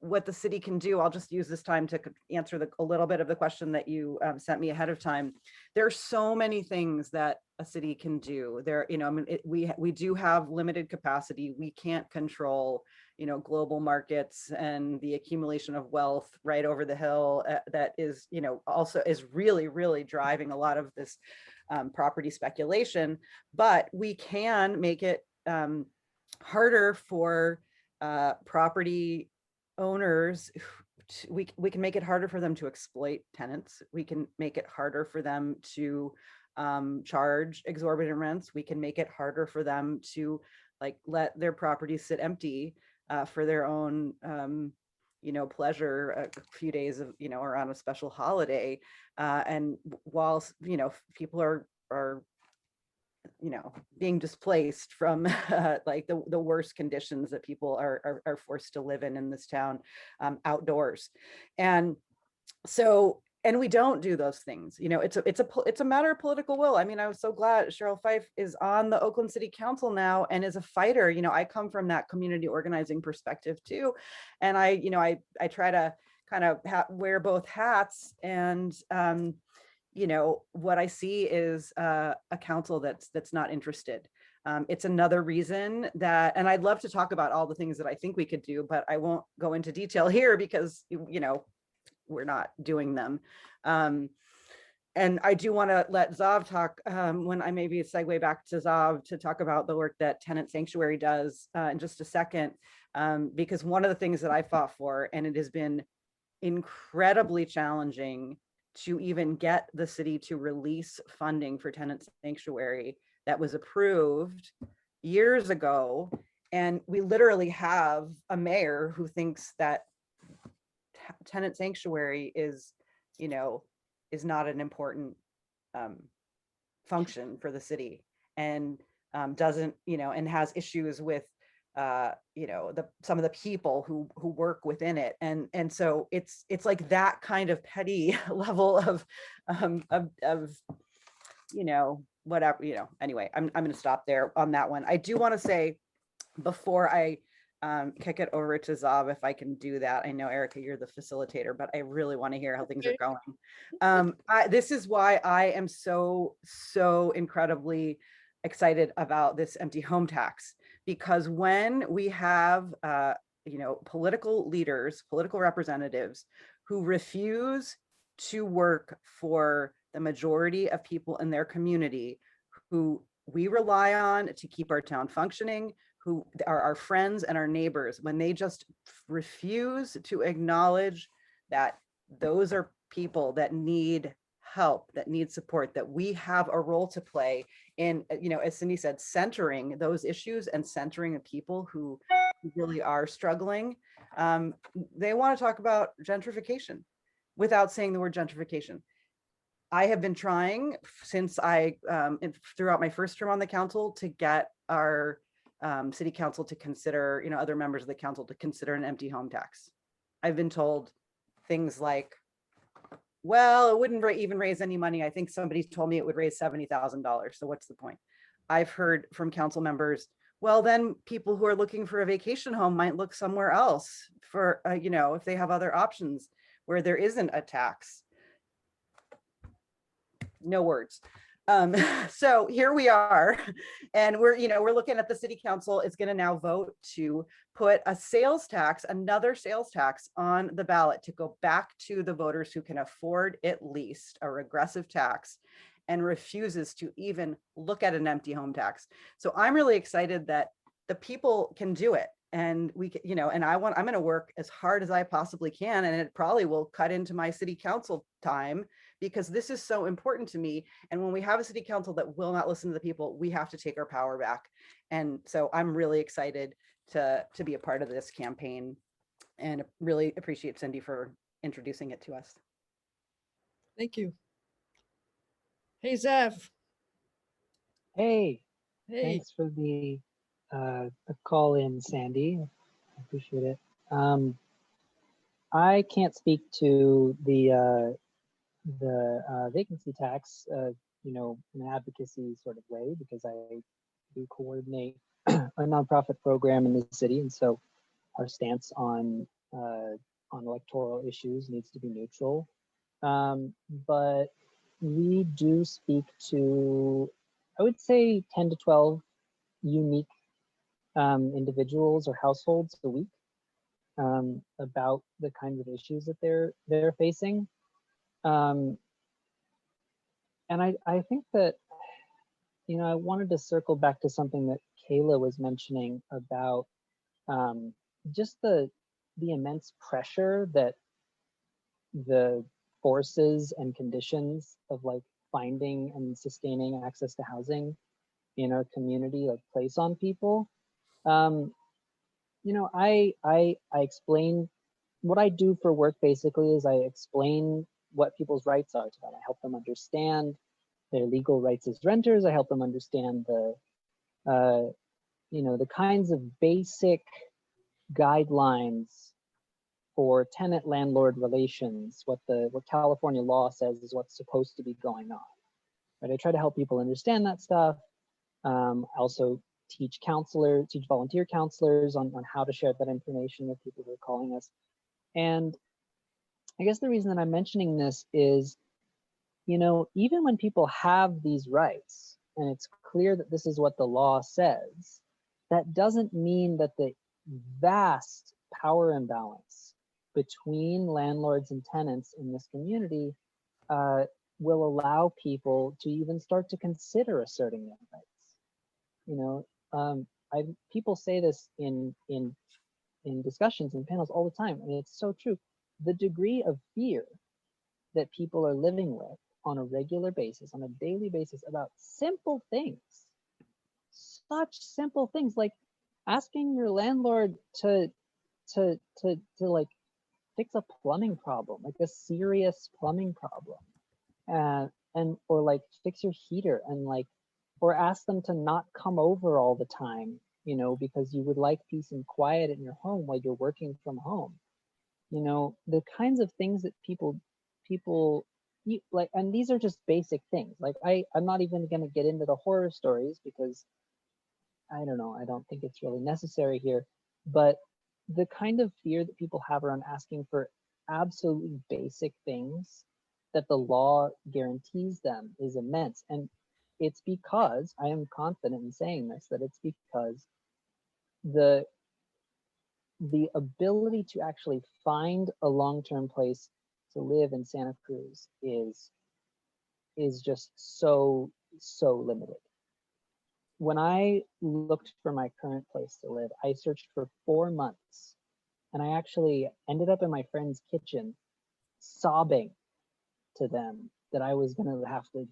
what the city can do, I'll just use this time to answer a little bit of the question that you sent me ahead of time. There are so many things that a city can do. We do have limited capacity. We can't control, global markets and the accumulation of wealth right over the hill that is, also is really, really driving a lot of this property speculation. But we can make it harder for property owners. We can make it harder for them to exploit tenants. We can make it harder for them to charge exorbitant rents. We can make it harder for them to let their properties sit empty for their own pleasure, a few days of or on a special holiday, and whilst people are being displaced from the worst conditions that people are forced to live in this town, outdoors. And so, and we don't do those things. It's a matter of political will. I mean, I was so glad Cheryl Fife is on the Oakland City Council now and is a fighter. I come from that community organizing perspective too. And I try to kind of wear both hats. And what I see is a council that's not interested. It's another reason that, and I'd love to talk about all the things that I think we could do, but I won't go into detail here because, we're not doing them. And I do want to let Zav talk when I maybe segue back to Zav to talk about the work that Tenant Sanctuary does in just a second, because one of the things that I fought for, and it has been incredibly challenging to even get the city to release funding for Tenant Sanctuary that was approved years ago. And we literally have a mayor who thinks that Tenant Sanctuary is not an important function for the city, and doesn't, and has issues with some of the people who work within it. And so it's like that kind of petty level of whatever, anyway, I'm going to stop there on that one. I do want to say, before I kick it over to Zav, if I can do that. I know, Erica, you're the facilitator, but I really want to hear how things are going. This is why I am so incredibly excited about this empty home tax, because when we have political leaders, political representatives who refuse to work for the majority of people in their community who we rely on to keep our town functioning, who are our friends and our neighbors, when they just refuse to acknowledge that those are people that need help, that need support, that we have a role to play in, as Cindy said, centering those issues and centering the people who really are struggling. They want to talk about gentrification without saying the word gentrification. I have been trying since throughout my first term on the council to get our city council to consider, other members of the council to consider an empty home tax. I've been told things like, well, it wouldn't even raise any money. I think somebody told me it would raise $70,000. So what's the point? I've heard from council members, well, then people who are looking for a vacation home might look somewhere else for, if they have other options where there isn't a tax. No words. So here we are, and we're looking at the city council is going to now vote to put a sales tax, another sales tax on the ballot to go back to the voters who can afford at least a regressive tax, and refuses to even look at an empty home tax. So I'm really excited that the people can do it. And we, and I'm going to work as hard as I possibly can. And it probably will cut into my city council time, because this is so important to me. And when we have a city council that will not listen to the people, we have to take our power back. And so I'm really excited to be a part of this campaign, and really appreciate Cindy for introducing it to us. Thank you. Hey, Zav. Hey, Hey, thanks for the call in, Sandy. I appreciate it. I can't speak to the vacancy tax, in an advocacy sort of way, because I do coordinate a nonprofit program in the city, and so our stance on electoral issues needs to be neutral. But we do speak to, I would say, 10 to 12 unique individuals or households a week about the kinds of issues that they're facing. And I think that, I wanted to circle back to something that Kayla was mentioning about just the immense pressure that the forces and conditions of like finding and sustaining access to housing in our community like place on people. I explain what I do for work. Basically is I explain what people's rights are to them. I help them understand their legal rights as renters. I help them understand the kinds of basic guidelines for tenant landlord relations, what California law says is what's supposed to be going on. Right? I try to help people understand that stuff. I also teach volunteer counselors on how to share that information with people who are calling us. And I guess the reason that I'm mentioning this is, even when people have these rights and it's clear that this is what the law says, that doesn't mean that the vast power imbalance between landlords and tenants in this community will allow people to even start to consider asserting their rights. People say this in discussions and panels all the time, and it's so true. The degree of fear that people are living with on a regular basis, on a daily basis, about simple things, such simple things like asking your landlord to like fix a plumbing problem, like a serious plumbing problem, or like fix your heater, and like, or ask them to not come over all the time, because you would like peace and quiet in your home while you're working from home. The kinds of things that people like, and these are just basic things. Like I'm not even going to get into the horror stories because I don't know, I don't think it's really necessary here, but the kind of fear that people have around asking for absolutely basic things that the law guarantees them is immense. And it's because, I am confident in saying this, that it's because the ability to actually find a long-term place to live in Santa Cruz is just so limited. when I looked for my current place to live, I searched for 4 months, and I actually ended up in my friend's kitchen sobbing to them that I was going to have to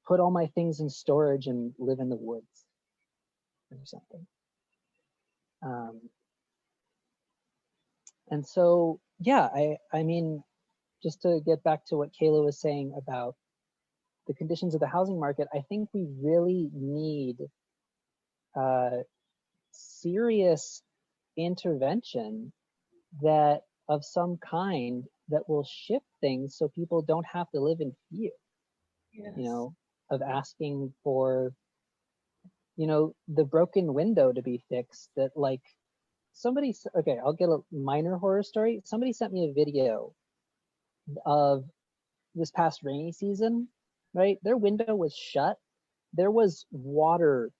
put all my things in storage and live in the woods or something. And so, yeah, I mean, just to get back to what Kayla was saying about the conditions of the housing market, I think we really need serious intervention that of some kind that will shift things so people don't have to live in fear, Yes. you know, of asking for, you know, the broken window to be fixed. That like somebody, okay, I'll get a minor horror story. Somebody sent me a video of this past rainy season, right? Their window was shut. There was water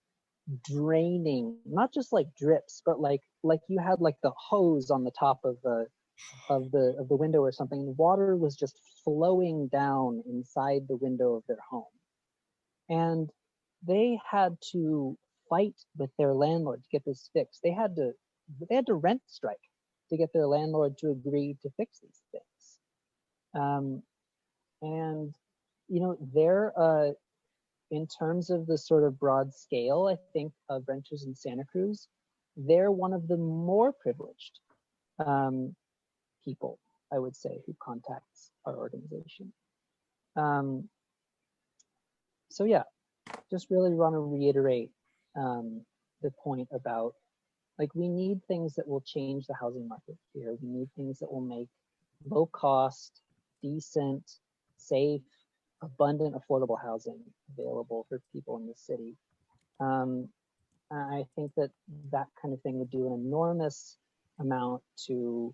draining, not just like drips, but like you had like the hose on the top of the window or something. The water was just flowing down inside the window of their home. And they had to fight with their landlord to get this fixed. They had to rent strike to get their landlord to agree to fix these things. And you know, they're in terms of the sort of broad scale, I think, of renters in Santa Cruz, they're one of the more privileged people, I would say, who contacts our organization. So yeah, just really want to reiterate the point about, like, we need things that will change the housing market here. We need things that will make low cost, decent, safe, abundant, affordable housing available for people in the city. I think that that kind of thing would do an enormous amount to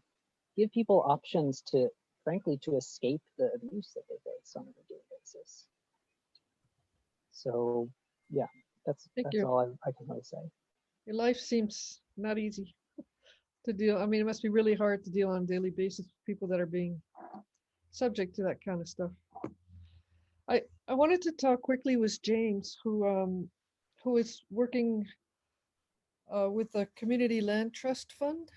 give people options to, frankly, to escape the abuse that they face on a regular basis. So yeah, that's all I can really say. Your life seems not easy to deal. I mean, it must be really hard to deal on a daily basis with people that are being subject to that kind of stuff. I wanted to talk quickly with James, who is working with the Community Land Trust Fund.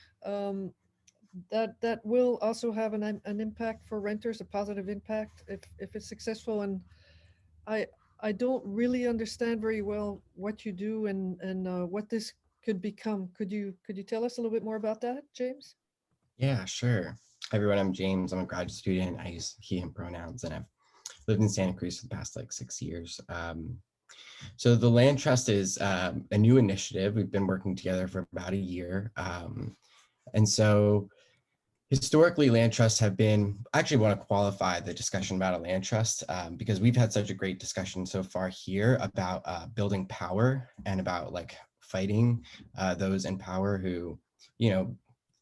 That will also have an impact for renters, a positive impact if it's successful. And I don't really understand very well what you do and what this could become. Could you tell us a little bit more about that, James? Yeah, sure. Hi, everyone. I'm James. I'm a graduate student. I use he, him pronouns, and I've lived in Santa Cruz for the past like 6 years. So the Land Trust is a new initiative. We've been working together for about a year. And so historically, land trusts have been, I actually want to qualify the discussion about a land trust because we've had such a great discussion so far here about building power and about like fighting those in power who, you know,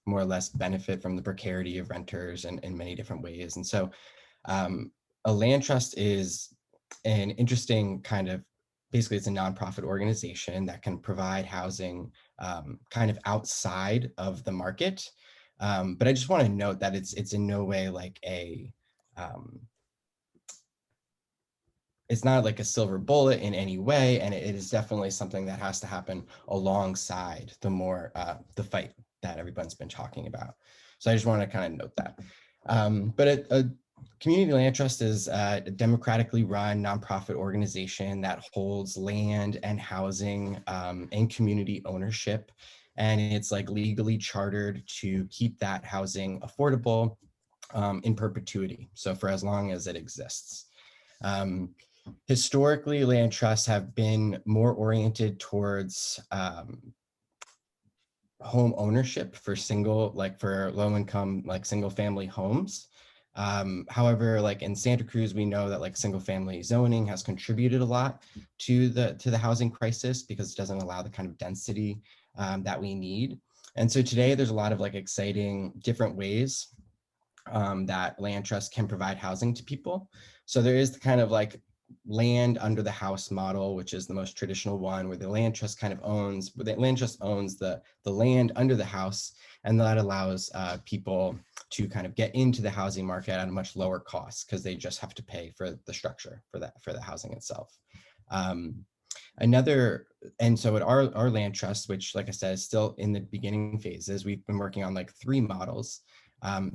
more or less benefit from the precarity of renters in many different ways. And so a land trust is an interesting kind of, basically it's a nonprofit organization that can provide housing kind of outside of the market. But I just want to note that it's in no way like it's not like a silver bullet in any way, and it is definitely something that has to happen alongside the fight that everyone's been talking about. So I just want to kind of note that. But a Community Land Trust is a democratically run nonprofit organization that holds land and housing and community ownership. And it's like legally chartered to keep that housing affordable in perpetuity. So for as long as it exists. Historically, land trusts have been more oriented towards home ownership for for low income, like single family homes. However, like in Santa Cruz, we know that like single family zoning has contributed a lot to the housing crisis because it doesn't allow the kind of density that we need. And so today there's a lot of like exciting different ways that land trusts can provide housing to people. So there is the kind of like land under the house model, which is the most traditional one, where the land trust kind of owns the land under the house, and that allows people to kind of get into the housing market at a much lower cost because they just have to pay for the structure for the housing itself. And so at our land trust, which like I said, is still in the beginning phases, we've been working on like 3 models.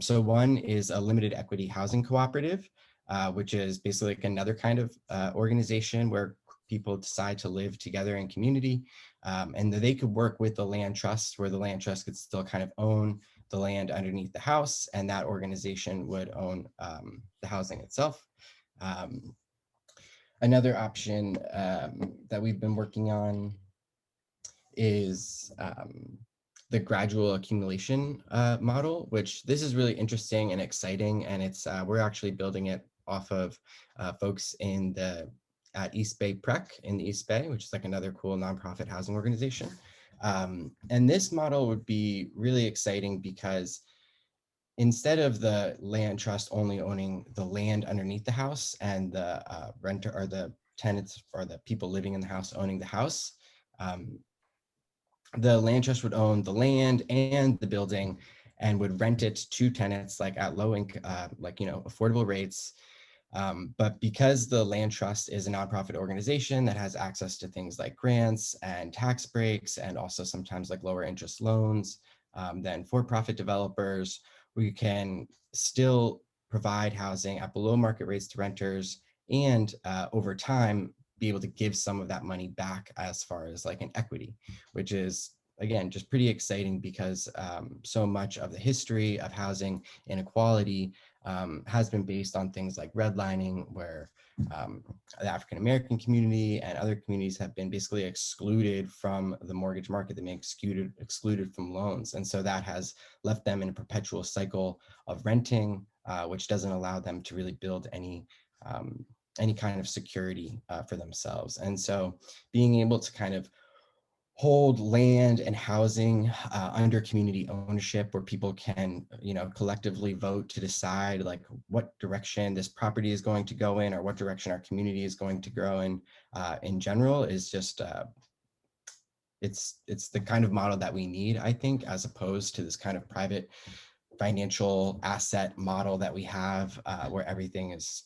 So one is a limited equity housing cooperative, which is basically like another kind of organization where people decide to live together in community, and they could work with the land trust, where the land trust could still kind of own the land underneath the house, and that organization would own the housing itself. Another option that we've been working on is the gradual accumulation model, which this is really interesting and exciting, and it's we're actually building it off of folks at East Bay Prec in the East Bay, which is like another cool nonprofit housing organization. And this model would be really exciting because instead of the land trust only owning the land underneath the house and the renter or the tenants or the people living in the house owning the house, the land trust would own the land and the building and would rent it to tenants like at low income, affordable rates. But because the land trust is a nonprofit organization that has access to things like grants and tax breaks and also sometimes like lower interest loans than for-profit developers, we can still provide housing at below market rates to renters and over time be able to give some of that money back as far as like an equity, which is again just pretty exciting because so much of the history of housing inequality has been based on things like redlining, where the African American community and other communities have been basically excluded from the mortgage market. They've been excluded from loans, and so that has left them in a perpetual cycle of renting, which doesn't allow them to really build any kind of security for themselves. And so being able to kind of hold land and housing under community ownership, where people can, collectively vote to decide like what direction this property is going to go in or what direction our community is going to grow in general, is just it's the kind of model that we need, I think, as opposed to this kind of private financial asset model that we have where everything is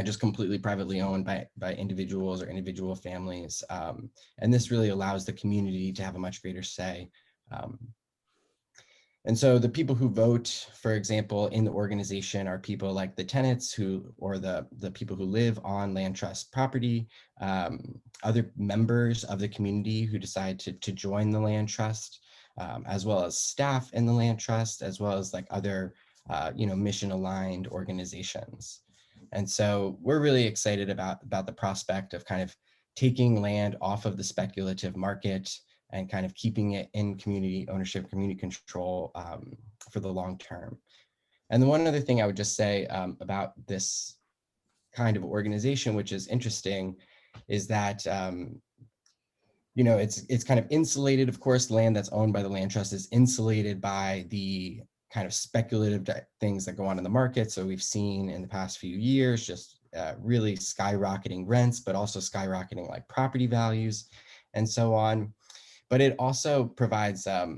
just completely privately owned by individuals or individual families. And this really allows the community to have a much greater say. And so the people who vote, for example, in the organization are people like the tenants or the people who live on land trust property, other members of the community who decide to join the land trust, as well as staff in the land trust, as well as like other, mission aligned organizations. And so we're really excited about the prospect of kind of taking land off of the speculative market and kind of keeping it in community ownership, community control for the long term. And the one other thing I would just say about this kind of organization, which is interesting, is that it's kind of insulated. Of course, land that's owned by the land trust is insulated by the kind of speculative things that go on in the market. So we've seen in the past few years just really skyrocketing rents, but also skyrocketing like property values and so on. But it also provides a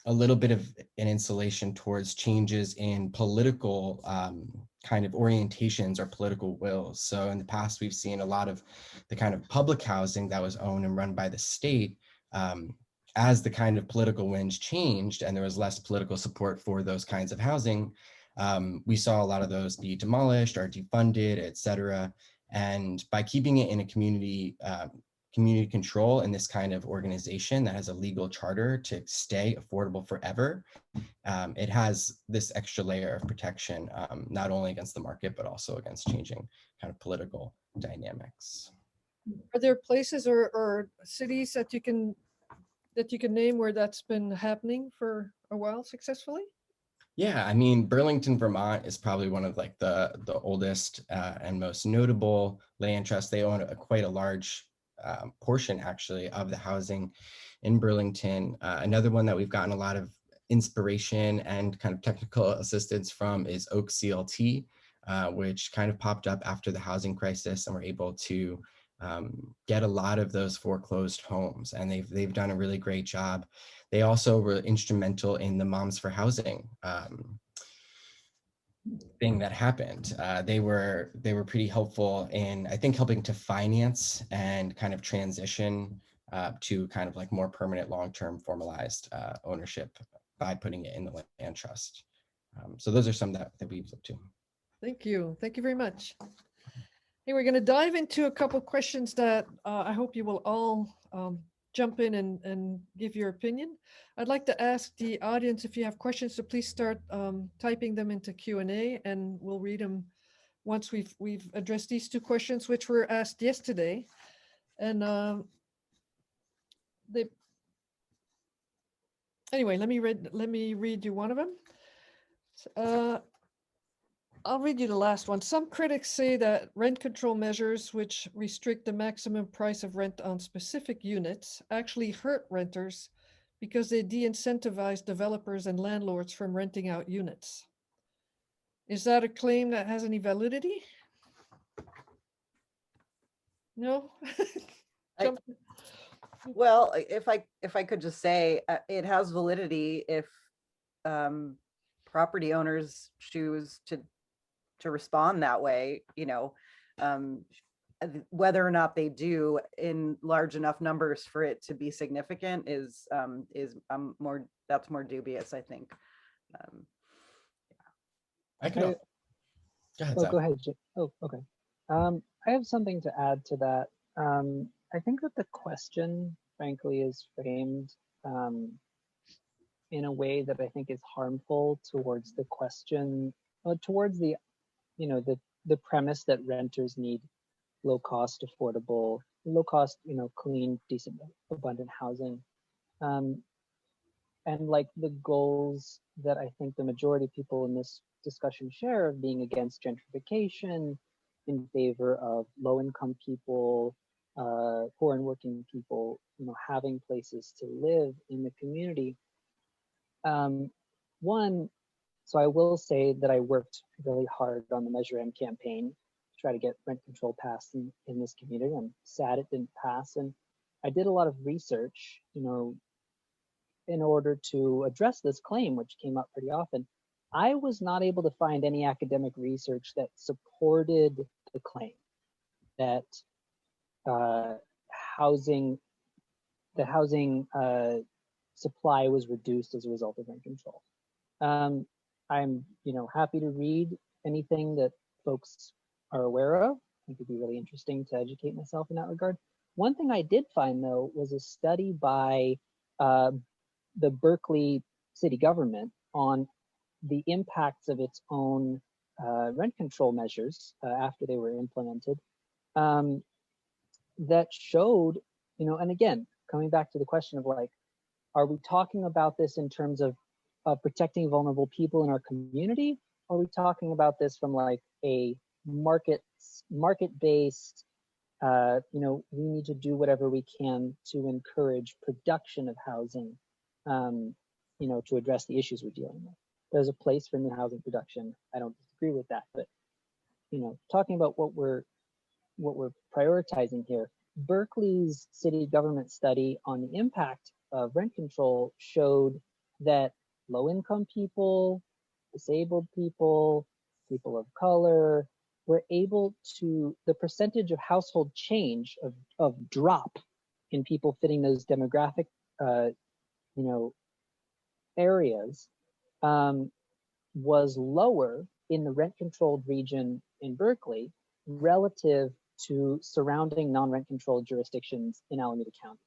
little bit of an insulation towards changes in political kind of orientations or political wills. So in the past, we've seen a lot of the kind of public housing that was owned and run by the state. As the kind of political winds changed and there was less political support for those kinds of housing, we saw a lot of those be demolished or defunded, et cetera. And by keeping it in a community control in this kind of organization that has a legal charter to stay affordable forever, it has this extra layer of protection, not only against the market, but also against changing kind of political dynamics. Are there places or cities that you can name where that's been happening for a while successfully? Yeah, I mean, Burlington, Vermont is probably one of like the oldest and most notable land trusts. They own quite a large portion actually of the housing in Burlington. Another one that we've gotten a lot of inspiration and kind of technical assistance from is Oak CLT, which kind of popped up after the housing crisis, and we're able to get a lot of those foreclosed homes, and they've done a really great job. They also were instrumental in the Moms for Housing thing that happened. They were pretty helpful in, I think, helping to finance and kind of transition to kind of like more permanent, long-term formalized ownership by putting it in the land trust. So those are some that we've looked to. Thank you. Thank you very much. Hey, we're going to dive into a couple questions that I hope you will all jump in and give your opinion. I'd like to ask the audience if you have questions, so please start typing them into Q&A, and we'll read them once we've addressed these two questions, which were asked yesterday. And anyway, let me read you one of them. I'll read you the last one. Some critics say that rent control measures which restrict the maximum price of rent on specific units actually hurt renters because they de-incentivize developers and landlords from renting out units. Is that a claim that has any validity? No? I- Well, if I could just say, it has validity if property owners choose to respond that way, whether or not they do in large enough numbers for it to be significant is that's more dubious, I think. I could. I- Go ahead, Oh, Zach. go ahead. Oh, okay. I have something to add to that. I think that the question, frankly, is framed in a way that I think is harmful towards the question, towards the premise that renters need low cost, affordable, clean, decent, abundant housing. And like the goals that I think the majority of people in this discussion share of being against gentrification, in favor of low income people, poor and working people, having places to live in the community. One, so I will say that I worked really hard on the Measure M campaign to try to get rent control passed in this community. I'm sad it didn't pass. And I did a lot of research, in order to address this claim, which came up pretty often. I was not able to find any academic research that supported the claim that housing supply was reduced as a result of rent control. I'm happy to read anything that folks are aware of. I think it'd be really interesting to educate myself in that regard. One thing I did find, though, was a study by the Berkeley city government on the impacts of its own rent control measures after they were implemented, that showed, and again, coming back to the question of like, are we talking about this in terms of protecting vulnerable people in our community? Or are we talking about this from like a market-based, we need to do whatever we can to encourage production of housing, to address the issues we're dealing with. There's a place for new housing production. I don't disagree with that, but talking about what we're prioritizing here, Berkeley's city government study on the impact of rent control showed that low-income people, disabled people, people of color were able to, the percentage of household change of drop in people fitting those demographic, areas was lower in the rent-controlled region in Berkeley relative to surrounding non-rent controlled jurisdictions in Alameda County.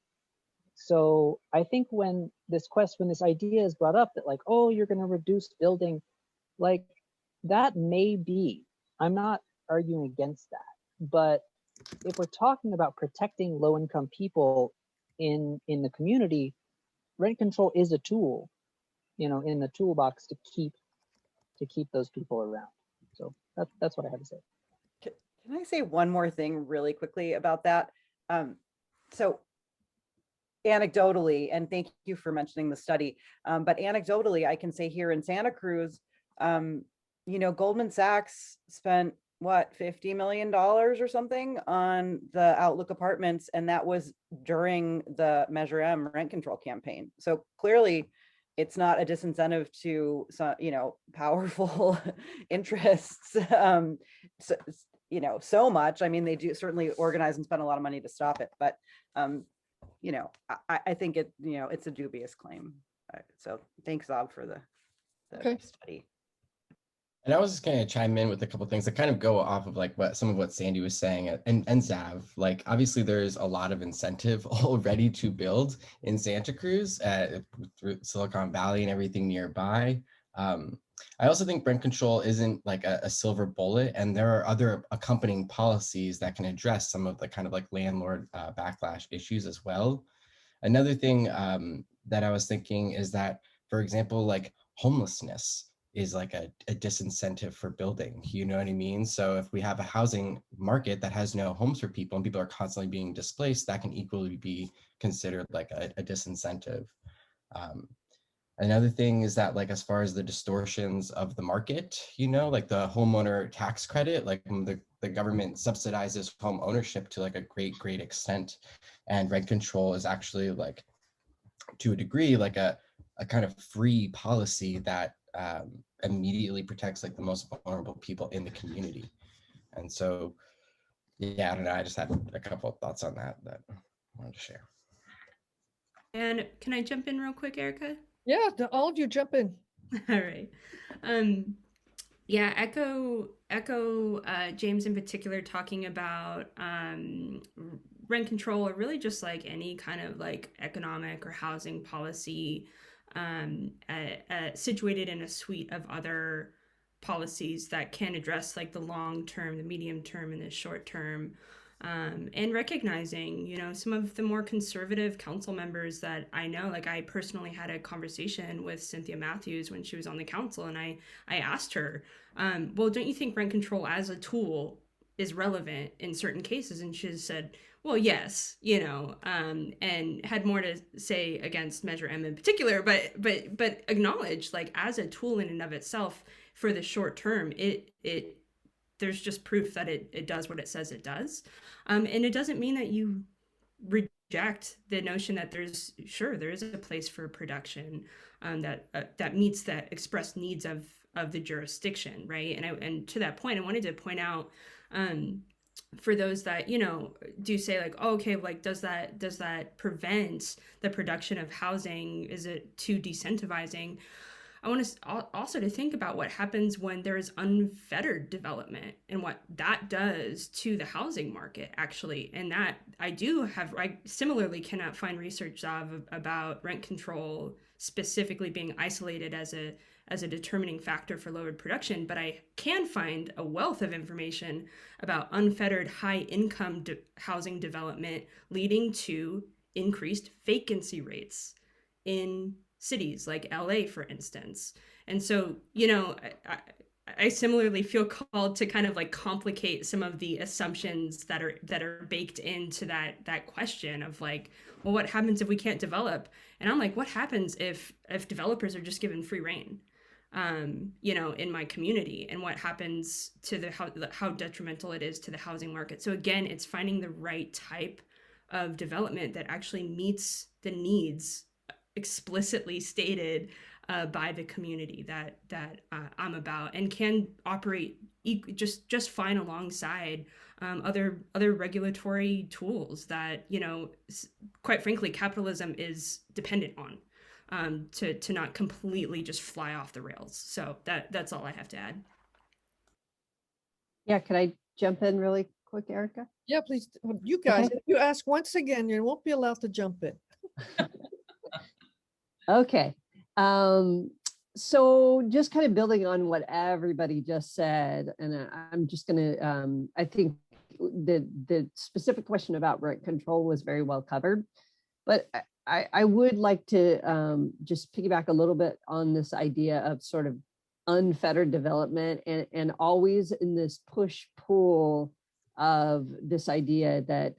So I think when this idea is brought up that like, oh, you're going to reduce building, like that may be, I'm not arguing against that, but if we're talking about protecting low-income people in the community, rent control is a tool, in the toolbox to keep those people around. So that's what I have to say. Can I say one more thing really quickly about that? So anecdotally, and thank you for mentioning the study, but anecdotally, I can say here in Santa Cruz, Goldman Sachs spent what, $50 million or something on the Outlook apartments, and that was during the Measure M rent control campaign. So clearly, it's not a disincentive to some, powerful interests. So, so much. I mean, they do certainly organize and spend a lot of money to stop it, but I think it's a dubious claim. So thanks, Zob, for the Okay. study. And I was just going to chime in with a couple of things that kind of go off of like some of what Sandy was saying and Zav. Like obviously there's a lot of incentive already to build in Santa Cruz through Silicon Valley and everything nearby. I also think rent control isn't like a silver bullet, and there are other accompanying policies that can address some of the kind of like landlord backlash issues as well. Another thing that I was thinking is that, for example, like homelessness is like a disincentive for building, you know what I mean? So if we have a housing market that has no homes for people and people are constantly being displaced, that can equally be considered like a disincentive. Another thing is that like as far as the distortions of the market, like the homeowner tax credit, like the government subsidizes home ownership to like a great extent, and rent control is actually like to a degree like a kind of free policy that immediately protects like the most vulnerable people in the community. And so, yeah, I don't know. I just had a couple of thoughts on that I wanted to share. And can I jump in real quick, Erica? Yeah, all of you jump in. All right. Yeah, echo James in particular talking about rent control, or really just like any kind of like economic or housing policy situated in a suite of other policies that can address like the long term, the medium term, and the short term. And recognizing, some of the more conservative council members that I know, like I personally had a conversation with Cynthia Matthews when she was on the council, and I asked her, well, don't you think rent control as a tool is relevant in certain cases? And she said, well, yes, and had more to say against Measure M in particular, but acknowledged like as a tool in and of itself for the short term, there's just proof that it does what it says it does. And it doesn't mean that you reject the notion that there is a place for production that meets that expressed needs of the jurisdiction, right? And to that point, I wanted to point out for those that do say like, oh, okay, like does that prevent the production of housing? Is it too decentivizing? I want us also to think about what happens when there is unfettered development and what that does to the housing market, actually. And that I similarly cannot find research about rent control specifically being isolated as a determining factor for lowered production, but I can find a wealth of information about unfettered high income housing development leading to increased vacancy rates in cities like LA, for instance. And so, I similarly feel called to kind of like complicate some of the assumptions that are baked into that question of like, well, what happens if we can't develop? And I'm like, what happens if developers are just given free rein, in my community, and what happens to how detrimental it is to the housing market? So again, it's finding the right type of development that actually meets the needs explicitly stated by the community that I'm about, and can operate just fine alongside other regulatory tools that quite frankly capitalism is dependent on to not completely just fly off the rails. So that's all I have to add. Yeah, can I jump in really quick, Erica? Yeah, please. You guys, Okay. if you ask once again, you won't be allowed to jump in. Okay. So just kind of building on what everybody just said, and I'm just going to, I think the specific question about rent control was very well covered, but I would like to just piggyback a little bit on this idea of sort of unfettered development and always in this push-pull of this idea that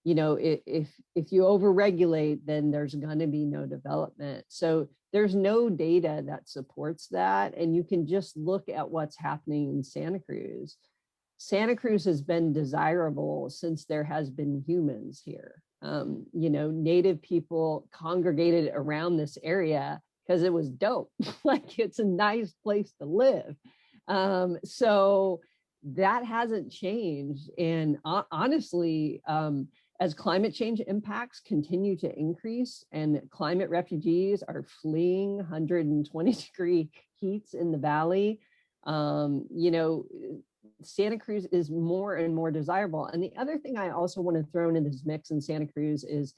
if you overregulate, then there's going to be no development. So there's no data that supports that. And you can just look at what's happening in Santa Cruz. Santa Cruz has been desirable since there has been humans here. Native people congregated around this area because it was dope. Like it's a nice place to live. So that hasn't changed. And honestly, as climate change impacts continue to increase and climate refugees are fleeing 120-degree heats in the valley, Santa Cruz is more and more desirable. And the other thing I also want to throw into this mix in Santa Cruz is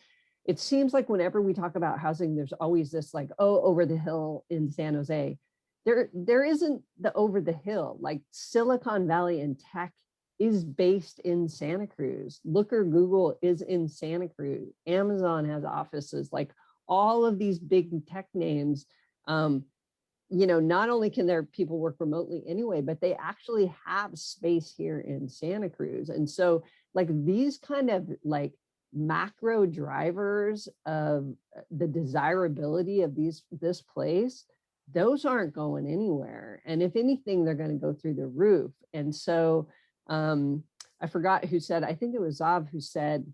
it seems like whenever we talk about housing, there's always this like, oh, over the hill in San Jose. There isn't the over the hill. Like Silicon Valley and tech is based in Santa Cruz. Looker Google is in Santa Cruz. Amazon has offices. Like all of these big tech names, not only can their people work remotely anyway, but they actually have space here in Santa Cruz. And so like these kind of like macro drivers of the desirability of this place, those aren't going anywhere. And if anything, they're going to go through the roof. And so I forgot who said, I think it was Zav who said,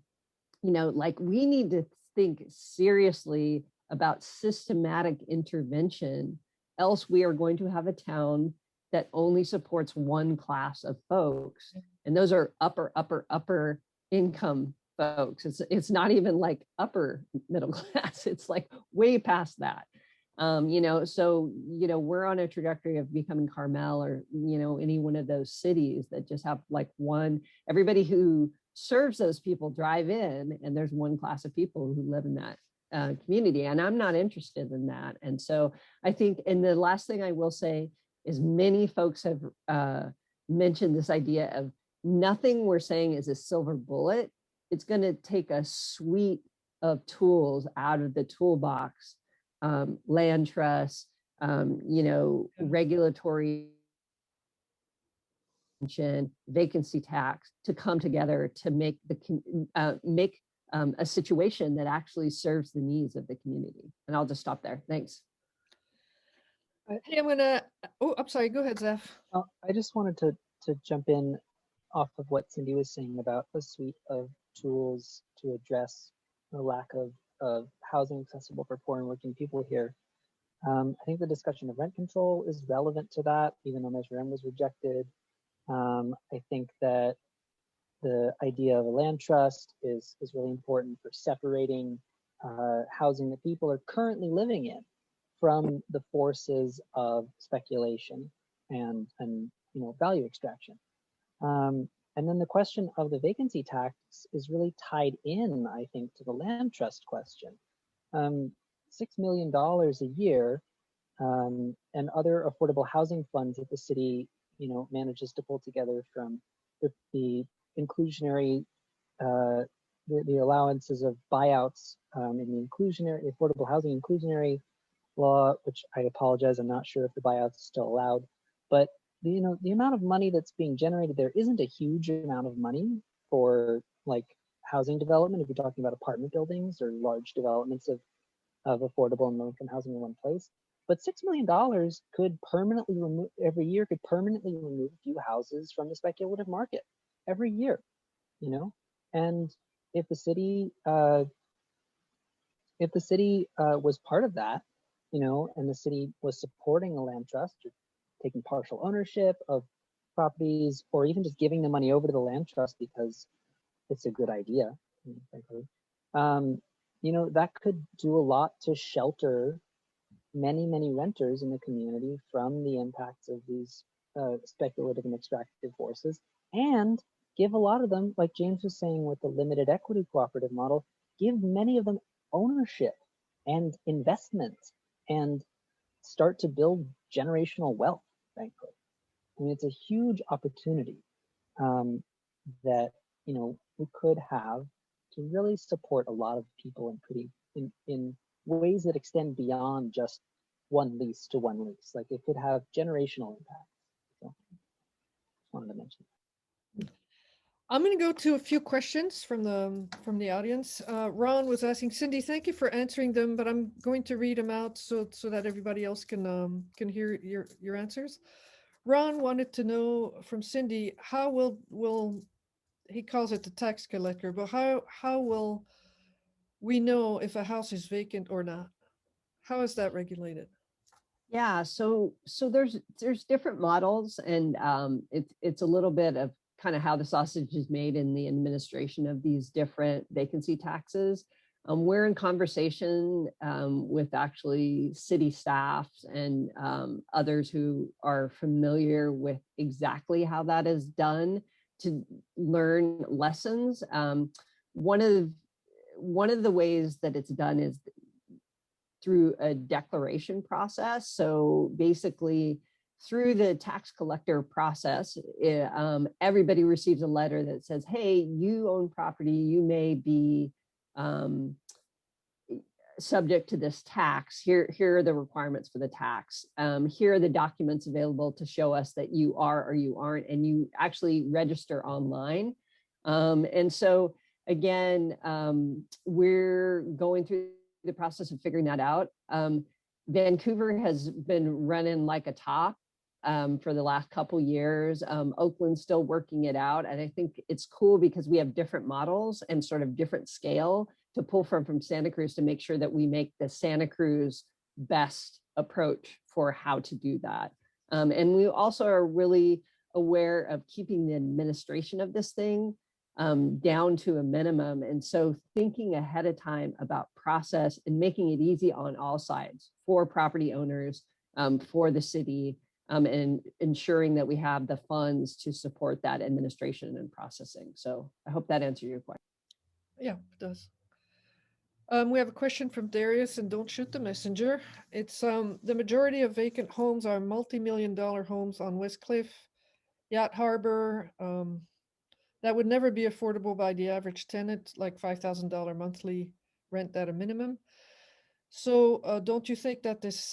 like we need to think seriously about systematic intervention, else we are going to have a town that only supports one class of folks. And those are upper income folks. It's not even like upper middle class. It's like way past that. So we're on a trajectory of becoming Carmel or, any one of those cities that just have like everybody who serves those people drive in and there's one class of people who live in that community. And I'm not interested in that. And so I think, and the last thing I will say is many folks have mentioned this idea of nothing we're saying is a silver bullet. It's going to take a suite of tools out of the toolbox, land trust, regulatory vacancy tax to come together to make a situation that actually serves the needs of the community. And I'll just stop there. Thanks. Hey, I'm sorry, go ahead, Zeph. I just wanted to jump in off of what Cindy was saying about a suite of tools to address the lack of housing accessible for poor and working people here. I think the discussion of rent control is relevant to that, even though Measure M was rejected. I think that the idea of a land trust is really important for separating housing that people are currently living in from the forces of speculation and value extraction. And then the question of the vacancy tax is really tied in, I think, to the land trust question. $6 million a year and other affordable housing funds that the city, manages to pull together from the inclusionary, the allowances of buyouts in the affordable housing inclusionary law, which I apologize, I'm not sure if the buyouts is still allowed, but the amount of money that's being generated there isn't a huge amount of money for like housing development if you're talking about apartment buildings or large developments of affordable and low-income housing in one place. But $6 million could permanently remove a few houses from the speculative market every year, and if the city was part of that, and the city was supporting a land trust or taking partial ownership of properties, or even just giving the money over to the land trust because it's a good idea, frankly, that could do a lot to shelter many renters in the community from the impacts of these speculative and extractive forces, and give a lot of them, like James was saying with the limited equity cooperative model, give many of them ownership and investment and start to build generational wealth, frankly. I mean, it's a huge opportunity that, we could have to really support a lot of people in ways that extend beyond just one lease to one lease. Like it could have generational impact. So just wanted to mention. I'm going to go to a few questions from the audience. Ron was asking, Cindy, thank you for answering them, but I'm going to read them out so that everybody else can hear your answers. Ron wanted to know from Cindy, how will he calls it the tax collector, but how will we know if a house is vacant or not? How is that regulated? Yeah, so there's different models, and it's a little bit of kind of how the sausage is made in the administration of these different vacancy taxes. We're in conversation with actually city staffs and others who are familiar with exactly how that is done to learn lessons. One of the ways that it's done is through a declaration process. So basically, through the tax collector process, everybody receives a letter that says, hey, you own property, you may be subject to this tax. Here are the requirements for the tax. Here are the documents available to show us that you are or you aren't, and you actually register online. And so again, we're going through the process of figuring that out. Vancouver has been running like a top for the last couple years. Oakland's still working it out. And I think it's cool because we have different models and sort of different scale to pull from Santa Cruz to make sure that we make the Santa Cruz best approach for how to do that. And we also are really aware of keeping the administration of this thing down to a minimum. And so thinking ahead of time about process and making it easy on all sides for property owners, for the city, and ensuring that we have the funds to support that administration and processing. So I hope that answered your question. Yeah, it does. We have a question from Darius, and don't shoot the messenger. It's the majority of vacant homes are multi-million-dollar homes on West Cliff, Yacht Harbor. That would never be affordable by the average tenant, like $5,000 monthly rent at a minimum. So don't you think that this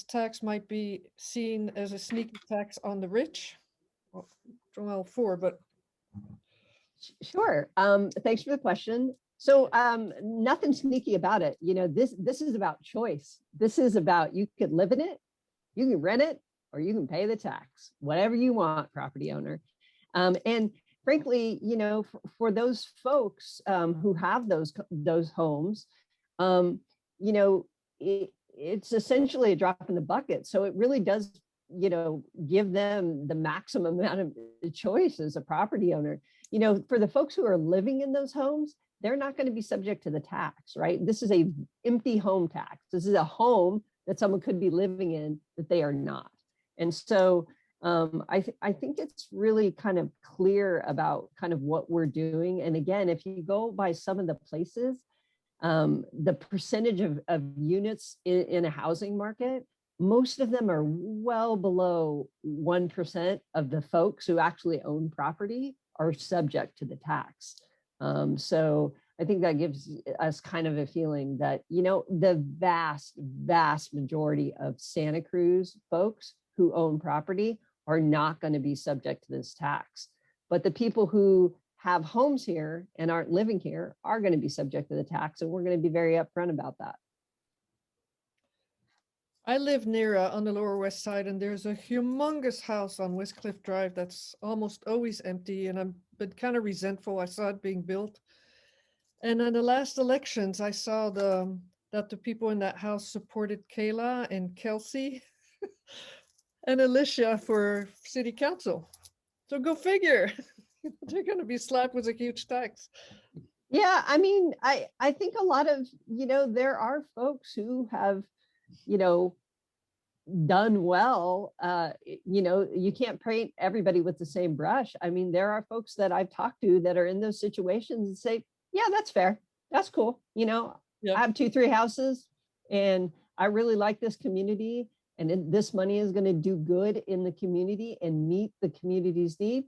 tax might be seen as a sneaky tax on the rich? Well, but Sure. Thanks for the question. So nothing sneaky about it. You know, this is about choice. This is about, you could live in it, you can rent it, or you can pay the tax, whatever you want, property owner. And frankly, you know, for those folks who have those homes, you know, it's essentially a drop in the bucket. So it really does, you know, give them the maximum amount of choice as a property owner. You know, for the folks who are living in those homes, they're not going to be subject to the tax, right? This is a empty home tax. This is a home that someone could be living in that they are not. And so I think it's really kind of clear about kind of what we're doing. And again, if you go by some of the places, the percentage of units in a housing market, most of them are well below 1% of the folks who actually own property are subject to the tax. So I think that gives us kind of a feeling that, you know, the vast majority of Santa Cruz folks who own property are not going to be subject to this tax. But the people who have homes here and aren't living here are going to be subject to the tax, and we're going to be very upfront about that. I live near on the Lower West Side, and there's a humongous house on West Cliff Drive that's almost always empty, and I've been kind of resentful. I saw it being built. And in the last elections, I saw that the people in that house supported Kayla and Kelsey and Alicia for city council. So go figure. They're going to be slapped with a huge tax. Yeah, I mean, I think a lot of, you know, there are folks who have, you know, done well. You know, you can't paint everybody with the same brush. I mean, there are folks that I've talked to that are in those situations and say, yeah, that's fair. That's cool. You know, Yep. I have 2-3 houses and I really like this community, and this money is going to do good in the community and meet the community's need.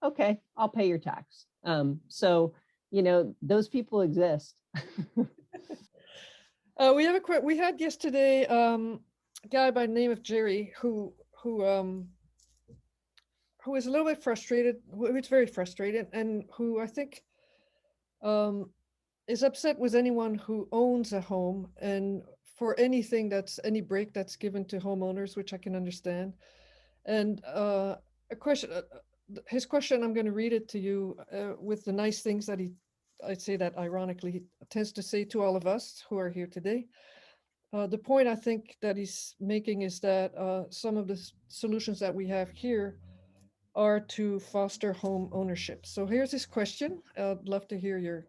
Okay, I'll pay your tax. So, you know, those people exist. We had yesterday a guy by the name of Jerry who is a little bit frustrated, who's very frustrated, and who I think is upset with anyone who owns a home and for anything that's any break that's given to homeowners, which I can understand. And his question, I'm going to read it to you with the nice things that I'd say that ironically, he tends to say to all of us who are here today. The point I think that he's making is that some of the solutions that we have here are to foster home ownership. So here's his question. I'd love to hear your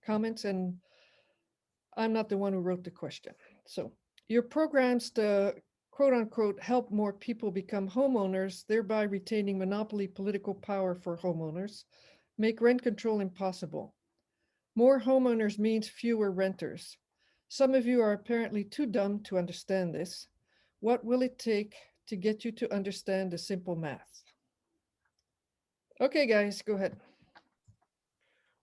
comments, and I'm not the one who wrote the question. So your programs to quote unquote help more people become homeowners, thereby retaining monopoly political power for homeowners, make rent control impossible. More homeowners means fewer renters. Some of you are apparently too dumb to understand this. What will it take to get you to understand the simple math? Okay, guys, go ahead.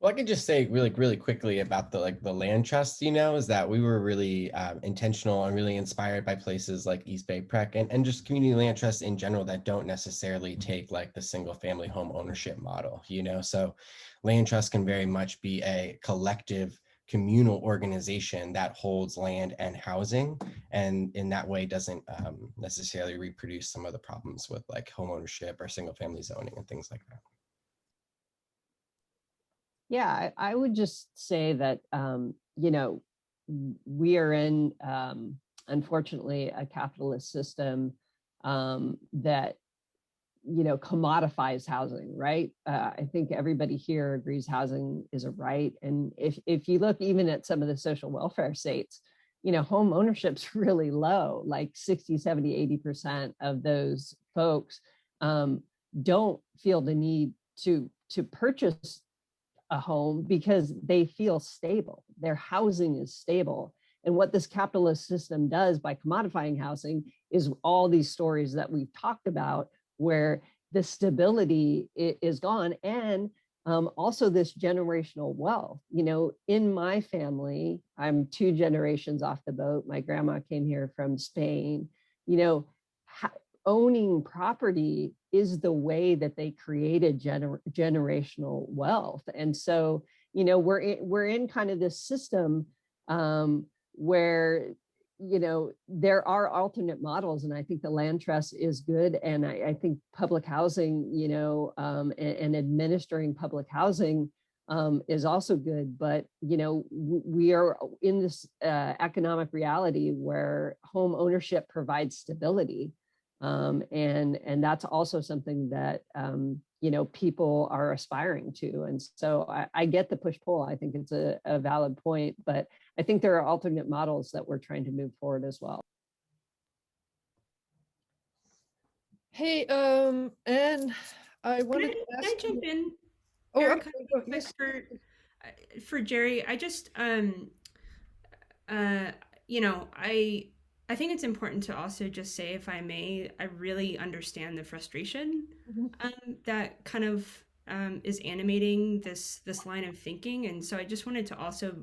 Well, I could just say really quickly about the land trust, is that we were really intentional and really inspired by places like East Bay Prec and just community land trusts in general that don't necessarily take like the single family home ownership model, So land trust can very much be a collective communal organization that holds land and housing, and in that way doesn't necessarily reproduce some of the problems with like home ownership or single family zoning and things like that. Yeah, I would just say that, we are in, unfortunately, a capitalist system that, commodifies housing, right? I think everybody here agrees housing is a right. And if you look even at some of the social welfare states, home ownership's really low, like 60, 70, 80% of those folks don't feel the need to purchase a home because they feel stable. Their housing is stable. And what this capitalist system does by commodifying housing is all these stories that we've talked about where the stability is gone. And also this generational wealth. In my family, I'm 2 generations off the boat. My grandma came here from Spain. Owning property is the way that they created generational wealth. And so, we're in kind of this system where, there are alternate models. And I think the land trust is good. And I think public housing, and administering public housing is also good. But, we are in this economic reality where home ownership provides stability. And that's also something that, people are aspiring to. And so I get the push-pull. I think it's a valid point, but I think there are alternate models that we're trying to move forward as well. Hey, and I wanted to Can ask I jump in? Oh, Erica, okay, real quick yes. for Jerry, I just I think it's important to also just say, if I may, I really understand the frustration that kind of is animating this line of thinking, and so I just wanted to also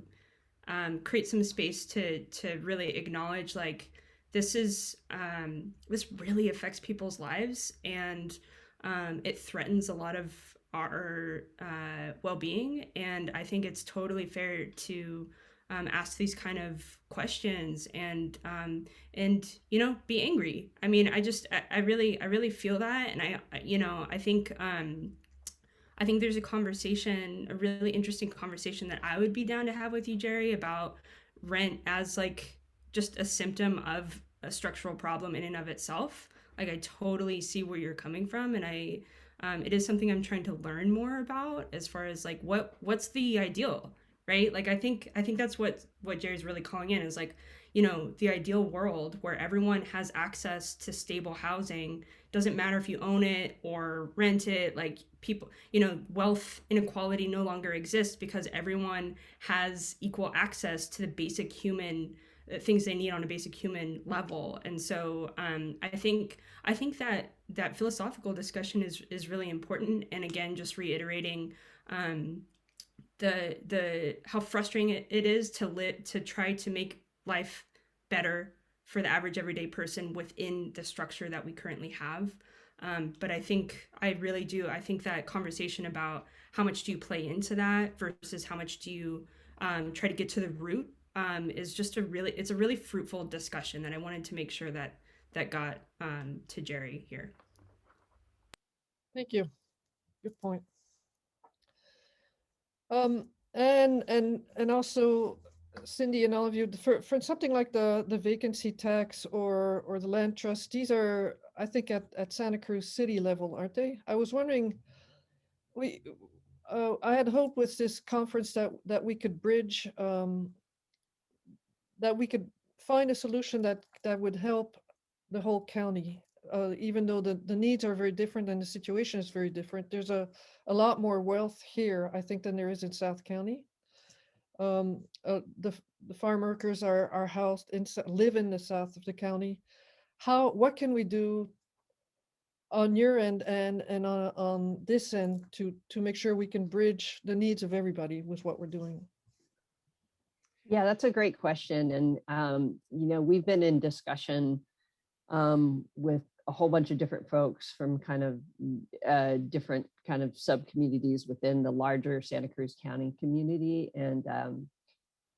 create some space to really acknowledge, like, this really affects people's lives, and it threatens a lot of our well-being, and I think it's totally fair to ask these kind of questions and be angry. I mean, I really feel that, and I think there's a really interesting conversation that I would be down to have with you, Jerry, about rent as like just a symptom of a structural problem in and of itself. Like, I totally see where you're coming from, and it is something I'm trying to learn more about, as far as like what's the ideal, right? Like, I think that's what Jerry's really calling in, is like, the ideal world where everyone has access to stable housing. Doesn't matter if you own it or rent it, like, people, wealth inequality no longer exists because everyone has equal access to the basic human things they need on a basic human level. And so I think that philosophical discussion is really important. And again, just reiterating the how frustrating it is to try to make life better for the average everyday person within the structure that we currently have. But I think that conversation about how much do you play into that versus how much do you try to get to the root is just it's a really fruitful discussion that I wanted to make sure that got to Jerry here. Thank you. Good point. And also, Cindy and all of you, for something like the vacancy tax or the land trust, these are, I think, at Santa Cruz city level, aren't they? I was wondering, we, I had hoped with this conference that we could bridge, that we could find a solution that would help the whole county. Even though the needs are very different and the situation is very different, there's a lot more wealth here, I think, than there is in South County. The farm workers are housed live in the south of the county. What can we do on your end and on this end to make sure we can bridge the needs of everybody with what we're doing? Yeah, that's a great question. And, we've been in discussion with a whole bunch of different folks from kind of different kind of sub-communities within the larger Santa Cruz County community. And,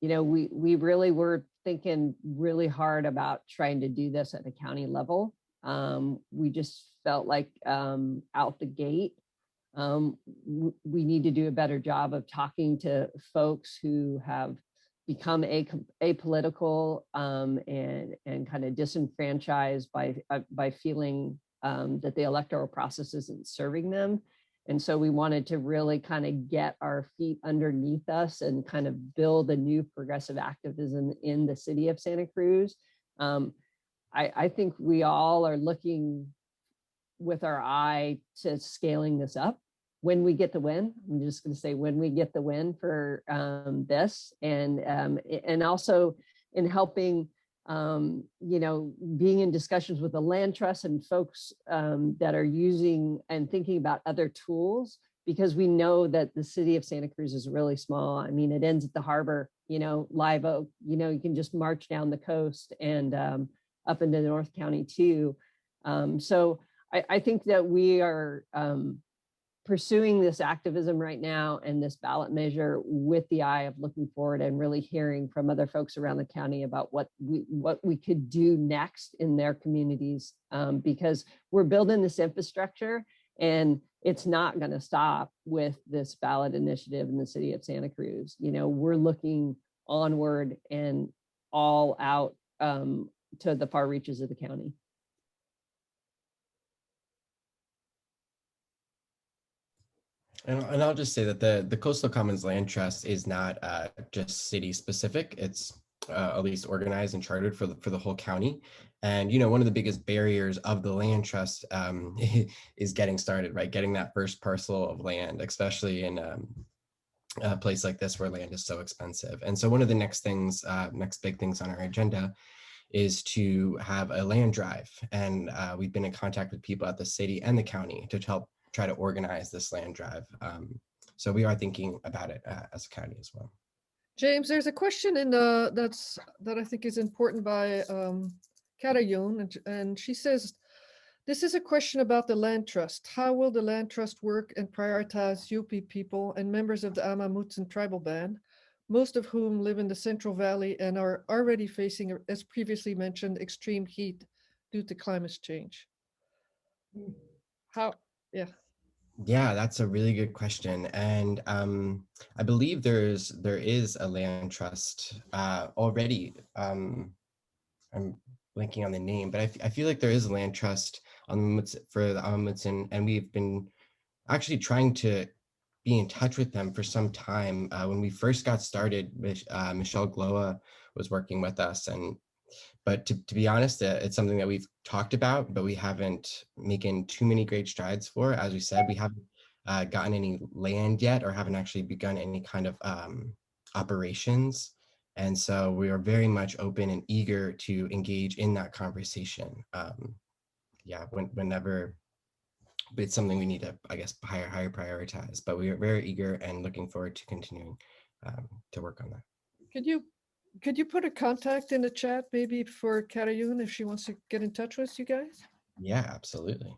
we really were thinking really hard about trying to do this at the county level. We just felt like out the gate, we need to do a better job of talking to folks who have become apolitical and kind of disenfranchised by feeling that the electoral process isn't serving them. And so we wanted to really kind of get our feet underneath us and kind of build a new progressive activism in the city of Santa Cruz. I think we all are looking with our eye to scaling this up when we get the win. I'm just going to say when we get the win for this, and also in helping, being in discussions with the land trust and folks that are using and thinking about other tools, because we know that the city of Santa Cruz is really small. I mean, it ends at the harbor, Live Oak, you can just march down the coast and up into North County too. So I think that we are pursuing this activism right now and this ballot measure with the eye of looking forward and really hearing from other folks around the county about what we could do next in their communities, because we're building this infrastructure and it's not going to stop with this ballot initiative in the city of Santa Cruz. We're looking onward and all out to the far reaches of the county. And I'll just say that the Coastal Commons Land Trust is not just city specific. It's at least organized and chartered for the whole county. And one of the biggest barriers of the land trust is getting started, right? Getting that first parcel of land, especially in a place like this where land is so expensive. And so one of the next big things on our agenda is to have a land drive. And we've been in contact with people at the city and the county to help try to organize this land drive. So we are thinking about it as a county as well. James, there's a question that I think is important by Karayun, and she says, this is a question about the land trust. How will the land trust work and prioritize Yupi people and members of the Amah Mutsun tribal band, most of whom live in the Central Valley and are already facing, as previously mentioned, extreme heat due to climate change? Yeah, that's a really good question. And I believe there is a land trust already. I'm blanking on the name, but I feel like there is a land trust for the Amah Mutsun, and we've been actually trying to be in touch with them for some time. When we first got started, Michelle Gloa was working with us, but to be honest, it's something that we've talked about, but we haven't making too many great strides for. As we said, we haven't gotten any land yet, or haven't actually begun any kind of operations. And so we are very much open and eager to engage in that conversation. Whenever it's something we need to, I guess, higher prioritize, but we are very eager and looking forward to continuing to work on that. Could you put a contact in the chat maybe for Karayun if she wants to get in touch with you guys? Yeah, absolutely.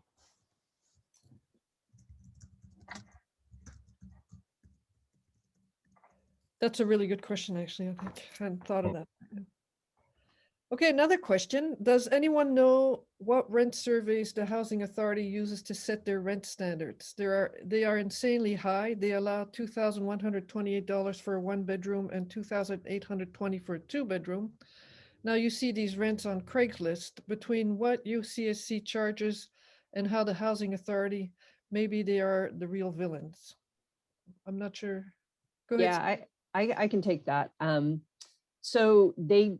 That's a really good question, actually. I hadn't thought of that. Okay, another question. Does anyone know what rent surveys the housing authority uses to set their rent standards. They are insanely high. They allow $2,128 for a 1-bedroom and $2,820 for a 2-bedroom. Now you see these rents on Craigslist. Between what UCSC charges and how the housing authority, maybe they are the real villains. I'm not sure. Go ahead. Yeah, I can take that. So the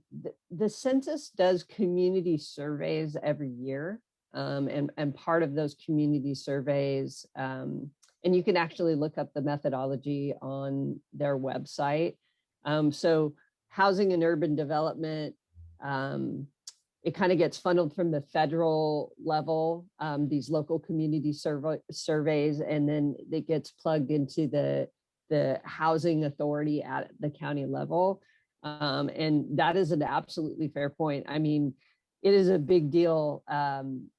census does community surveys every year. And part of those community surveys, and you can actually look up the methodology on their website. So housing and urban development, it kind of gets funneled from the federal level, these local community surveys, and then it gets plugged into the housing authority at the county level. And that is an absolutely fair point. I mean, it is a big deal.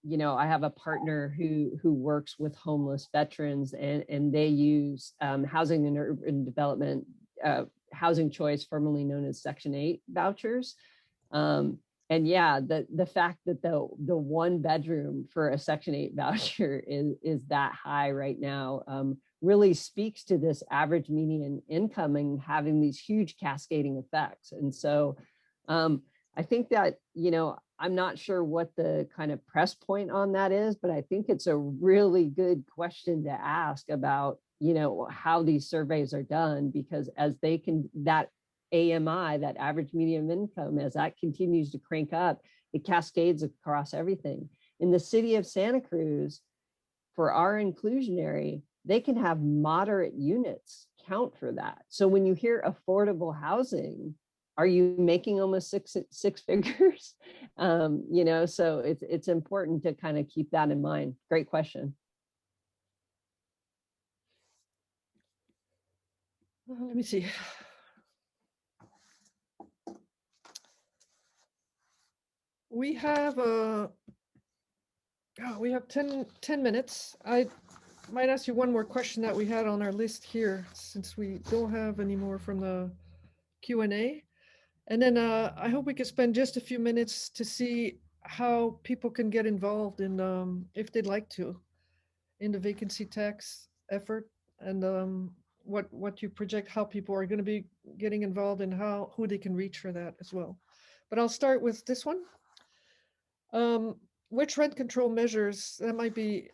You know, I have a partner who works with homeless veterans, and they use housing and urban development, housing choice, formerly known as Section 8 vouchers. And yeah, the fact that the 1-bedroom for a Section 8 voucher is that high right now really speaks to this average median income and having these huge cascading effects. And so I think that, you know, I'm not sure what the kind of press point on that is, but I think it's a really good question to ask about, you know, how these surveys are done, because as they can, that AMI, that average median income, as that continues to crank up, it cascades across everything. In the city of Santa Cruz, for our inclusionary, they can have moderate units count for that. So when you hear affordable housing, are you making almost six figures? You know, so it's important to kind of keep that in mind. Great question. Let me see. We have 10 minutes. I might ask you one more question that we had on our list here, since we don't have any more from the Q&A. And then I hope we could spend just a few minutes to see how people can get involved in, if they'd like to, in the vacancy tax effort, and what you project, how people are going to be getting involved, and who they can reach for that as well. But I'll start with this one. Which rent control measures, that might be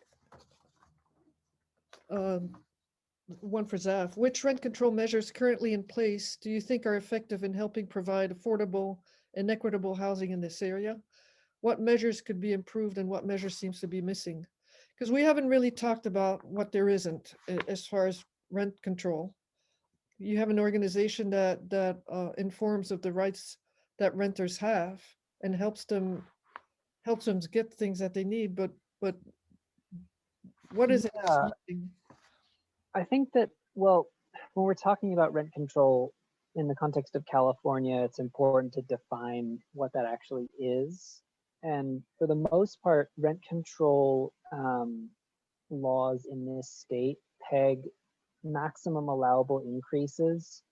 one for Zaf, which rent control measures currently in place do you think are effective in helping provide affordable and equitable housing in this area? What measures could be improved and what measures seems to be missing? Because we haven't really talked about what there isn't as far as rent control. You have an organization that informs of the rights that renters have and helps them get things that they need, but what is it that's Yeah. missing? I think that, well, when we're talking about rent control in the context of California, it's important to define what that actually is. And for the most part, rent control laws in this state peg maximum allowable increases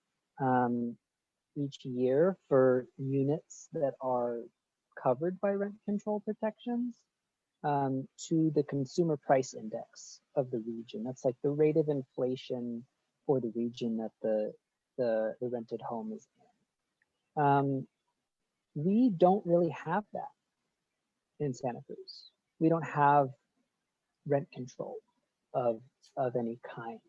each year for units that are covered by rent control protections to the consumer price index of the region. That's like the rate of inflation for the region that the rented home is in. We don't really have that in Santa Cruz. We don't have rent control of any kind.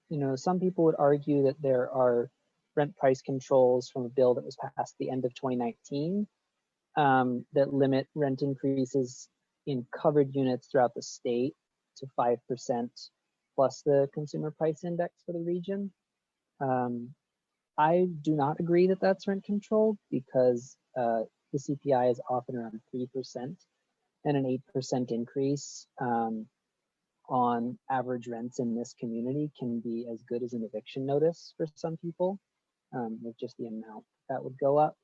You know, some people would argue that there are rent price controls from a bill that was passed at the end of 2019 that limit rent increases in covered units throughout the state to 5% plus the consumer price index for the region. I do not agree that that's rent controlled, because the CPI is often around 3%, and an 8% increase on average rents in this community can be as good as an eviction notice for some people, with just the amount that would go up.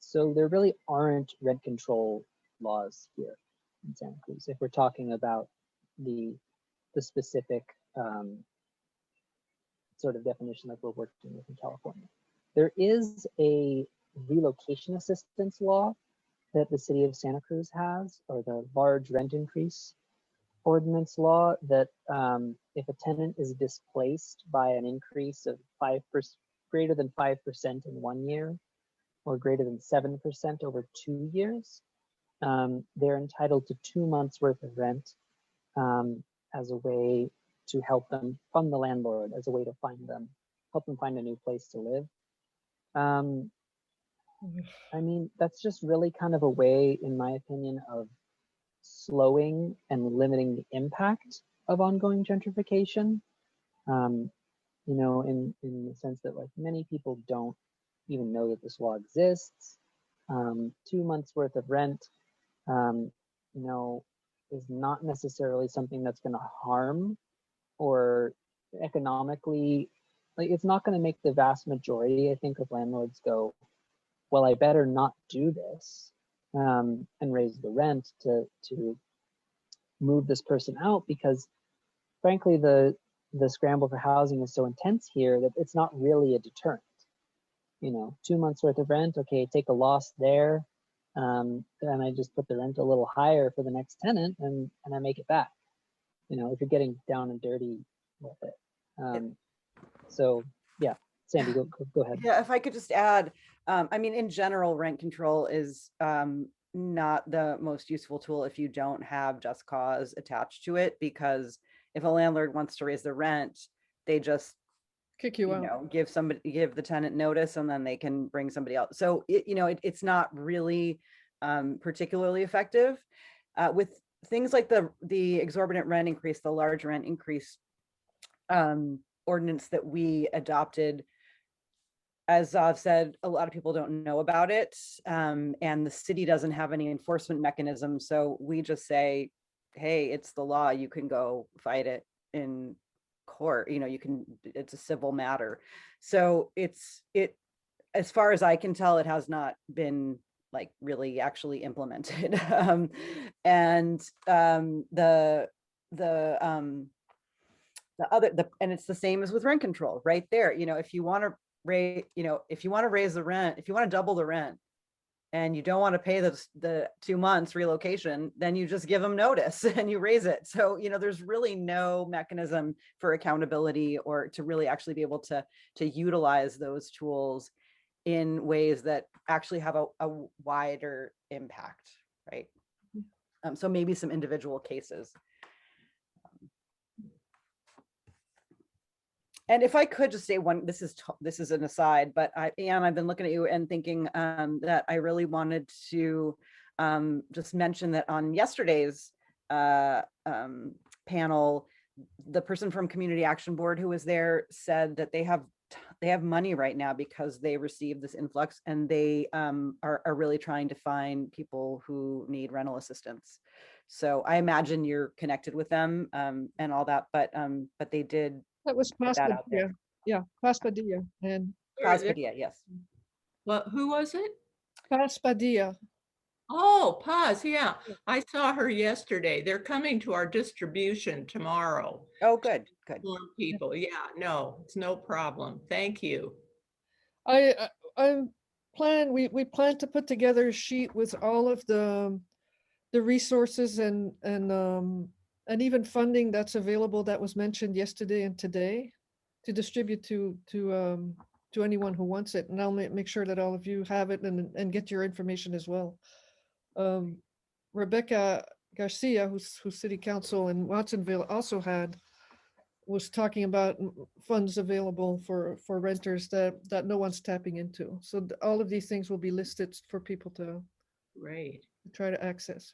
So there really aren't rent control laws here in Santa Cruz if we're talking about the specific sort of definition like we're working with in California. There is a relocation assistance law that the city of Santa Cruz has, or the large rent increase ordinance law, that if a tenant is displaced by an increase of 5%, greater than 5% in 1 year, or greater than 7% over 2 years, they're entitled to 2 months worth of rent as a way to help them, from the landlord, as a way to help them find a new place to live. I mean, that's just really kind of a way, in my opinion, of slowing and limiting the impact of ongoing gentrification. You know, in the sense that, like, many people don't even know that this law exists. 2 months worth of rent, you know, is not necessarily something that's going to harm or economically, like, it's not going to make the vast majority, I think, of landlords go, well, I better not do this and raise the rent to move this person out, because frankly, the scramble for housing is so intense here that it's not really a deterrent. You know, 2 months worth of rent, okay, take a loss there. And I just put the rent a little higher for the next tenant, and I make it back. You know, if you're getting down and dirty with it. So yeah, Sandy, go ahead. Yeah, if I could just add, I mean, in general, rent control is not the most useful tool if you don't have just cause attached to it, because if a landlord wants to raise the rent, they just Kick you out. know, give the tenant notice, and then they can bring somebody else. So it's not really particularly effective with things like the exorbitant rent increase, the large rent increase ordinance that we adopted. As I've said, a lot of people don't know about it, and the city doesn't have any enforcement mechanism. So we just say, hey, it's the law. You can go fight it in court. You know, it's a civil matter. So as far as I can tell, it has not been like really actually implemented. And it's the same as with rent control right there. You know, if you want to raise the rent, if you want to double the rent, and you don't want to pay the 2 months relocation, then you just give them notice and you raise it. So, you know, there's really no mechanism for accountability or to really actually be able to utilize those tools in ways that actually have a wider impact, right? So maybe some individual cases. And if I could just say one, this is an aside, but Anne, I've been looking at you and thinking that I really wanted to just mention that on yesterday's panel, the person from Community Action Board who was there said that they have money right now because they received this influx, and they are really trying to find people who need rental assistance. So I imagine you're connected with them and all that, but they did. That was Paz Padilla. Yeah, Paz Padilla. And Paz Padilla, yes. Well, who was it? Paz Padilla. Oh, Paz, yeah. I saw her yesterday. They're coming to our distribution tomorrow. Oh, good. More people. Yeah, no, it's no problem. Thank you. We plan to put together a sheet with all of the resources and even funding that's available that was mentioned yesterday and today to distribute to anyone who wants it. And I'll make sure that all of you have it and get your information as well. Rebecca Garcia, who's city council in Watsonville, also was talking about funds available for renters that no one's tapping into. So all of these things will be listed for people to try to access.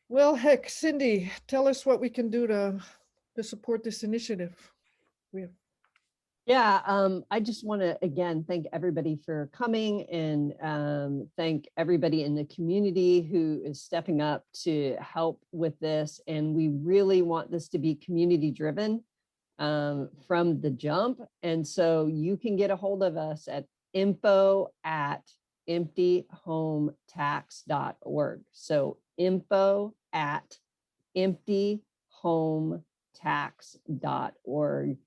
Well, heck, Cindy, tell us what we can do to support this initiative. Yeah, I just want to again thank everybody for coming, and thank everybody in the community who is stepping up to help with this. And we really want this to be community driven from the jump. And so you can get a hold of us at info@emptyhometax.org. So info@emptyhometax.org.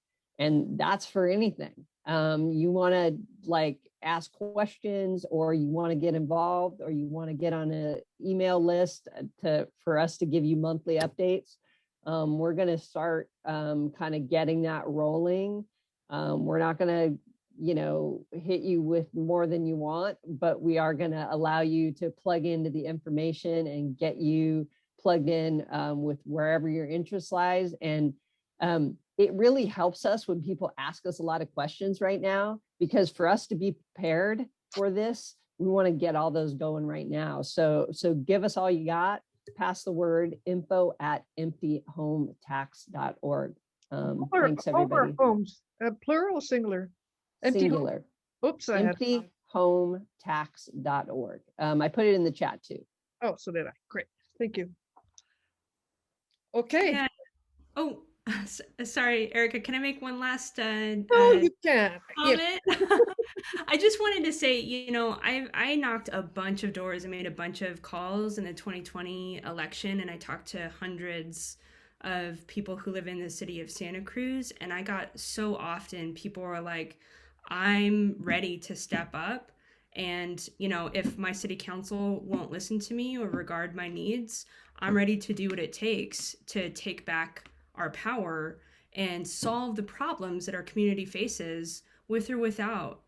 And that's for anything. you want to like ask questions, or you want to get involved, or you want to get on an email list for us to give you monthly updates, we're going to start kind of getting that rolling. We're not going to, hit you with more than you want, but we are going to allow you to plug into the information and get you plugged in with wherever your interest lies. And it really helps us when people ask us a lot of questions right now, because for us to be prepared for this, we want to get all those going right now. So give us all you got. Pass the word, info@emptyhometax.org. Thanks, everybody. Homes, plural, singular. Empty home- Singular. Oops, I had. Emptyhometax.org. I put it in the chat too. Oh, so did I. Great. Thank you. Okay. Yeah. Oh, sorry, Erica. Can I make one last Oh, you can. Yes. comment? I just wanted to say, I knocked a bunch of doors and made a bunch of calls in the 2020 election, and I talked to hundreds of people who live in the city of Santa Cruz, and I got so often people were like, I'm ready to step up. And, if my city council won't listen to me or regard my needs, I'm ready to do what it takes to take back our power and solve the problems that our community faces with or without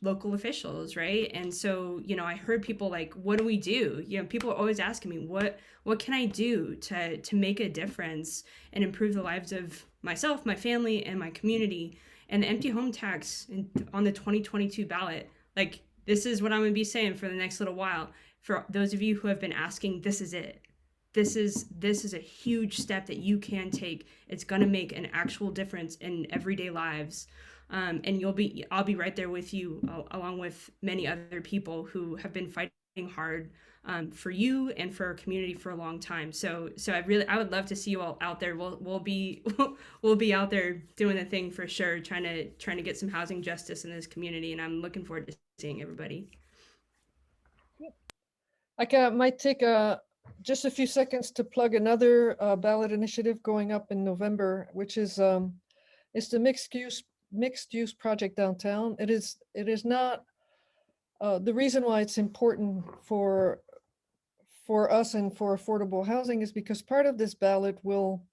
local officials, right? And so, I heard people like, what do we do? People are always asking me, what can I do to make a difference and improve the lives of myself, my family, and my community? And the empty home tax on the 2022 ballot, like, this is what I'm going to be saying for the next little while. For those of you who have been asking, this is it. This is a huge step that you can take. It's going to make an actual difference in everyday lives. And I'll be right there with you, along with many other people who have been fighting hard for you and for our community for a long time. So I would love to see you all out there. We'll be out there doing the thing for sure, trying to get some housing justice in this community. And I'm looking forward to seeing everybody. I might take just a few seconds to plug another ballot initiative going up in November, which is it's the mixed use project downtown. It is not the reason why it's important for us and for affordable housing is because part of this ballot will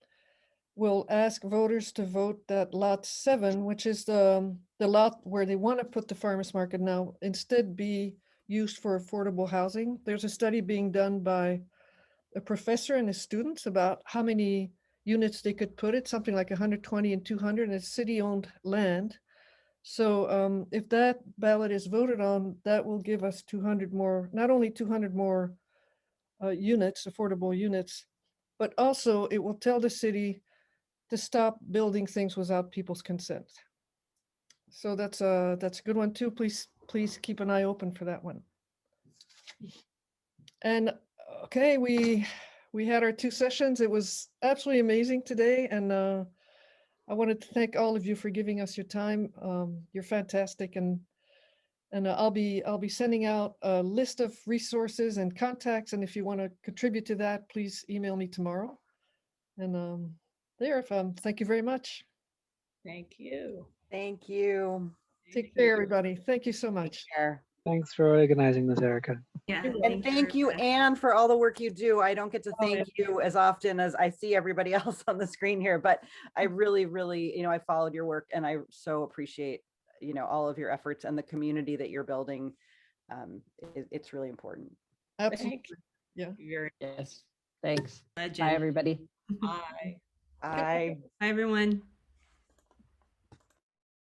ask voters to vote that lot 7, which is the lot where they want to put the farmers market now, instead be used for affordable housing. There's a study being done by a professor and his students about how many units they could put it, something like 120 and 200, and it's city-owned land. So if that ballot is voted on, that will give us 200 more, not only 200 more units, affordable units, but also it will tell the city to stop building things without people's consent. So that's a good one too. Please keep an eye open for that one. And okay, we had our 2 sessions. It was absolutely amazing today, and I wanted to thank all of you for giving us your time. You're fantastic, and I'll be sending out a list of resources and contacts, and if you want to contribute to that, please email me tomorrow. And thank you very much. Thank you. Thank you. Take care, everybody. Thank you so much. Take care. Thanks for organizing this, Erica. Yeah. And thank you, Anne, for all the work you do. I don't get to thank you as often as I see everybody else on the screen here, but I really, really, I followed your work, and I so appreciate, all of your efforts and the community that you're building. It's really important. Absolutely. Yeah. Yes. Thanks. Legend. Bye, everybody. Bye. Bye. Bye, everyone.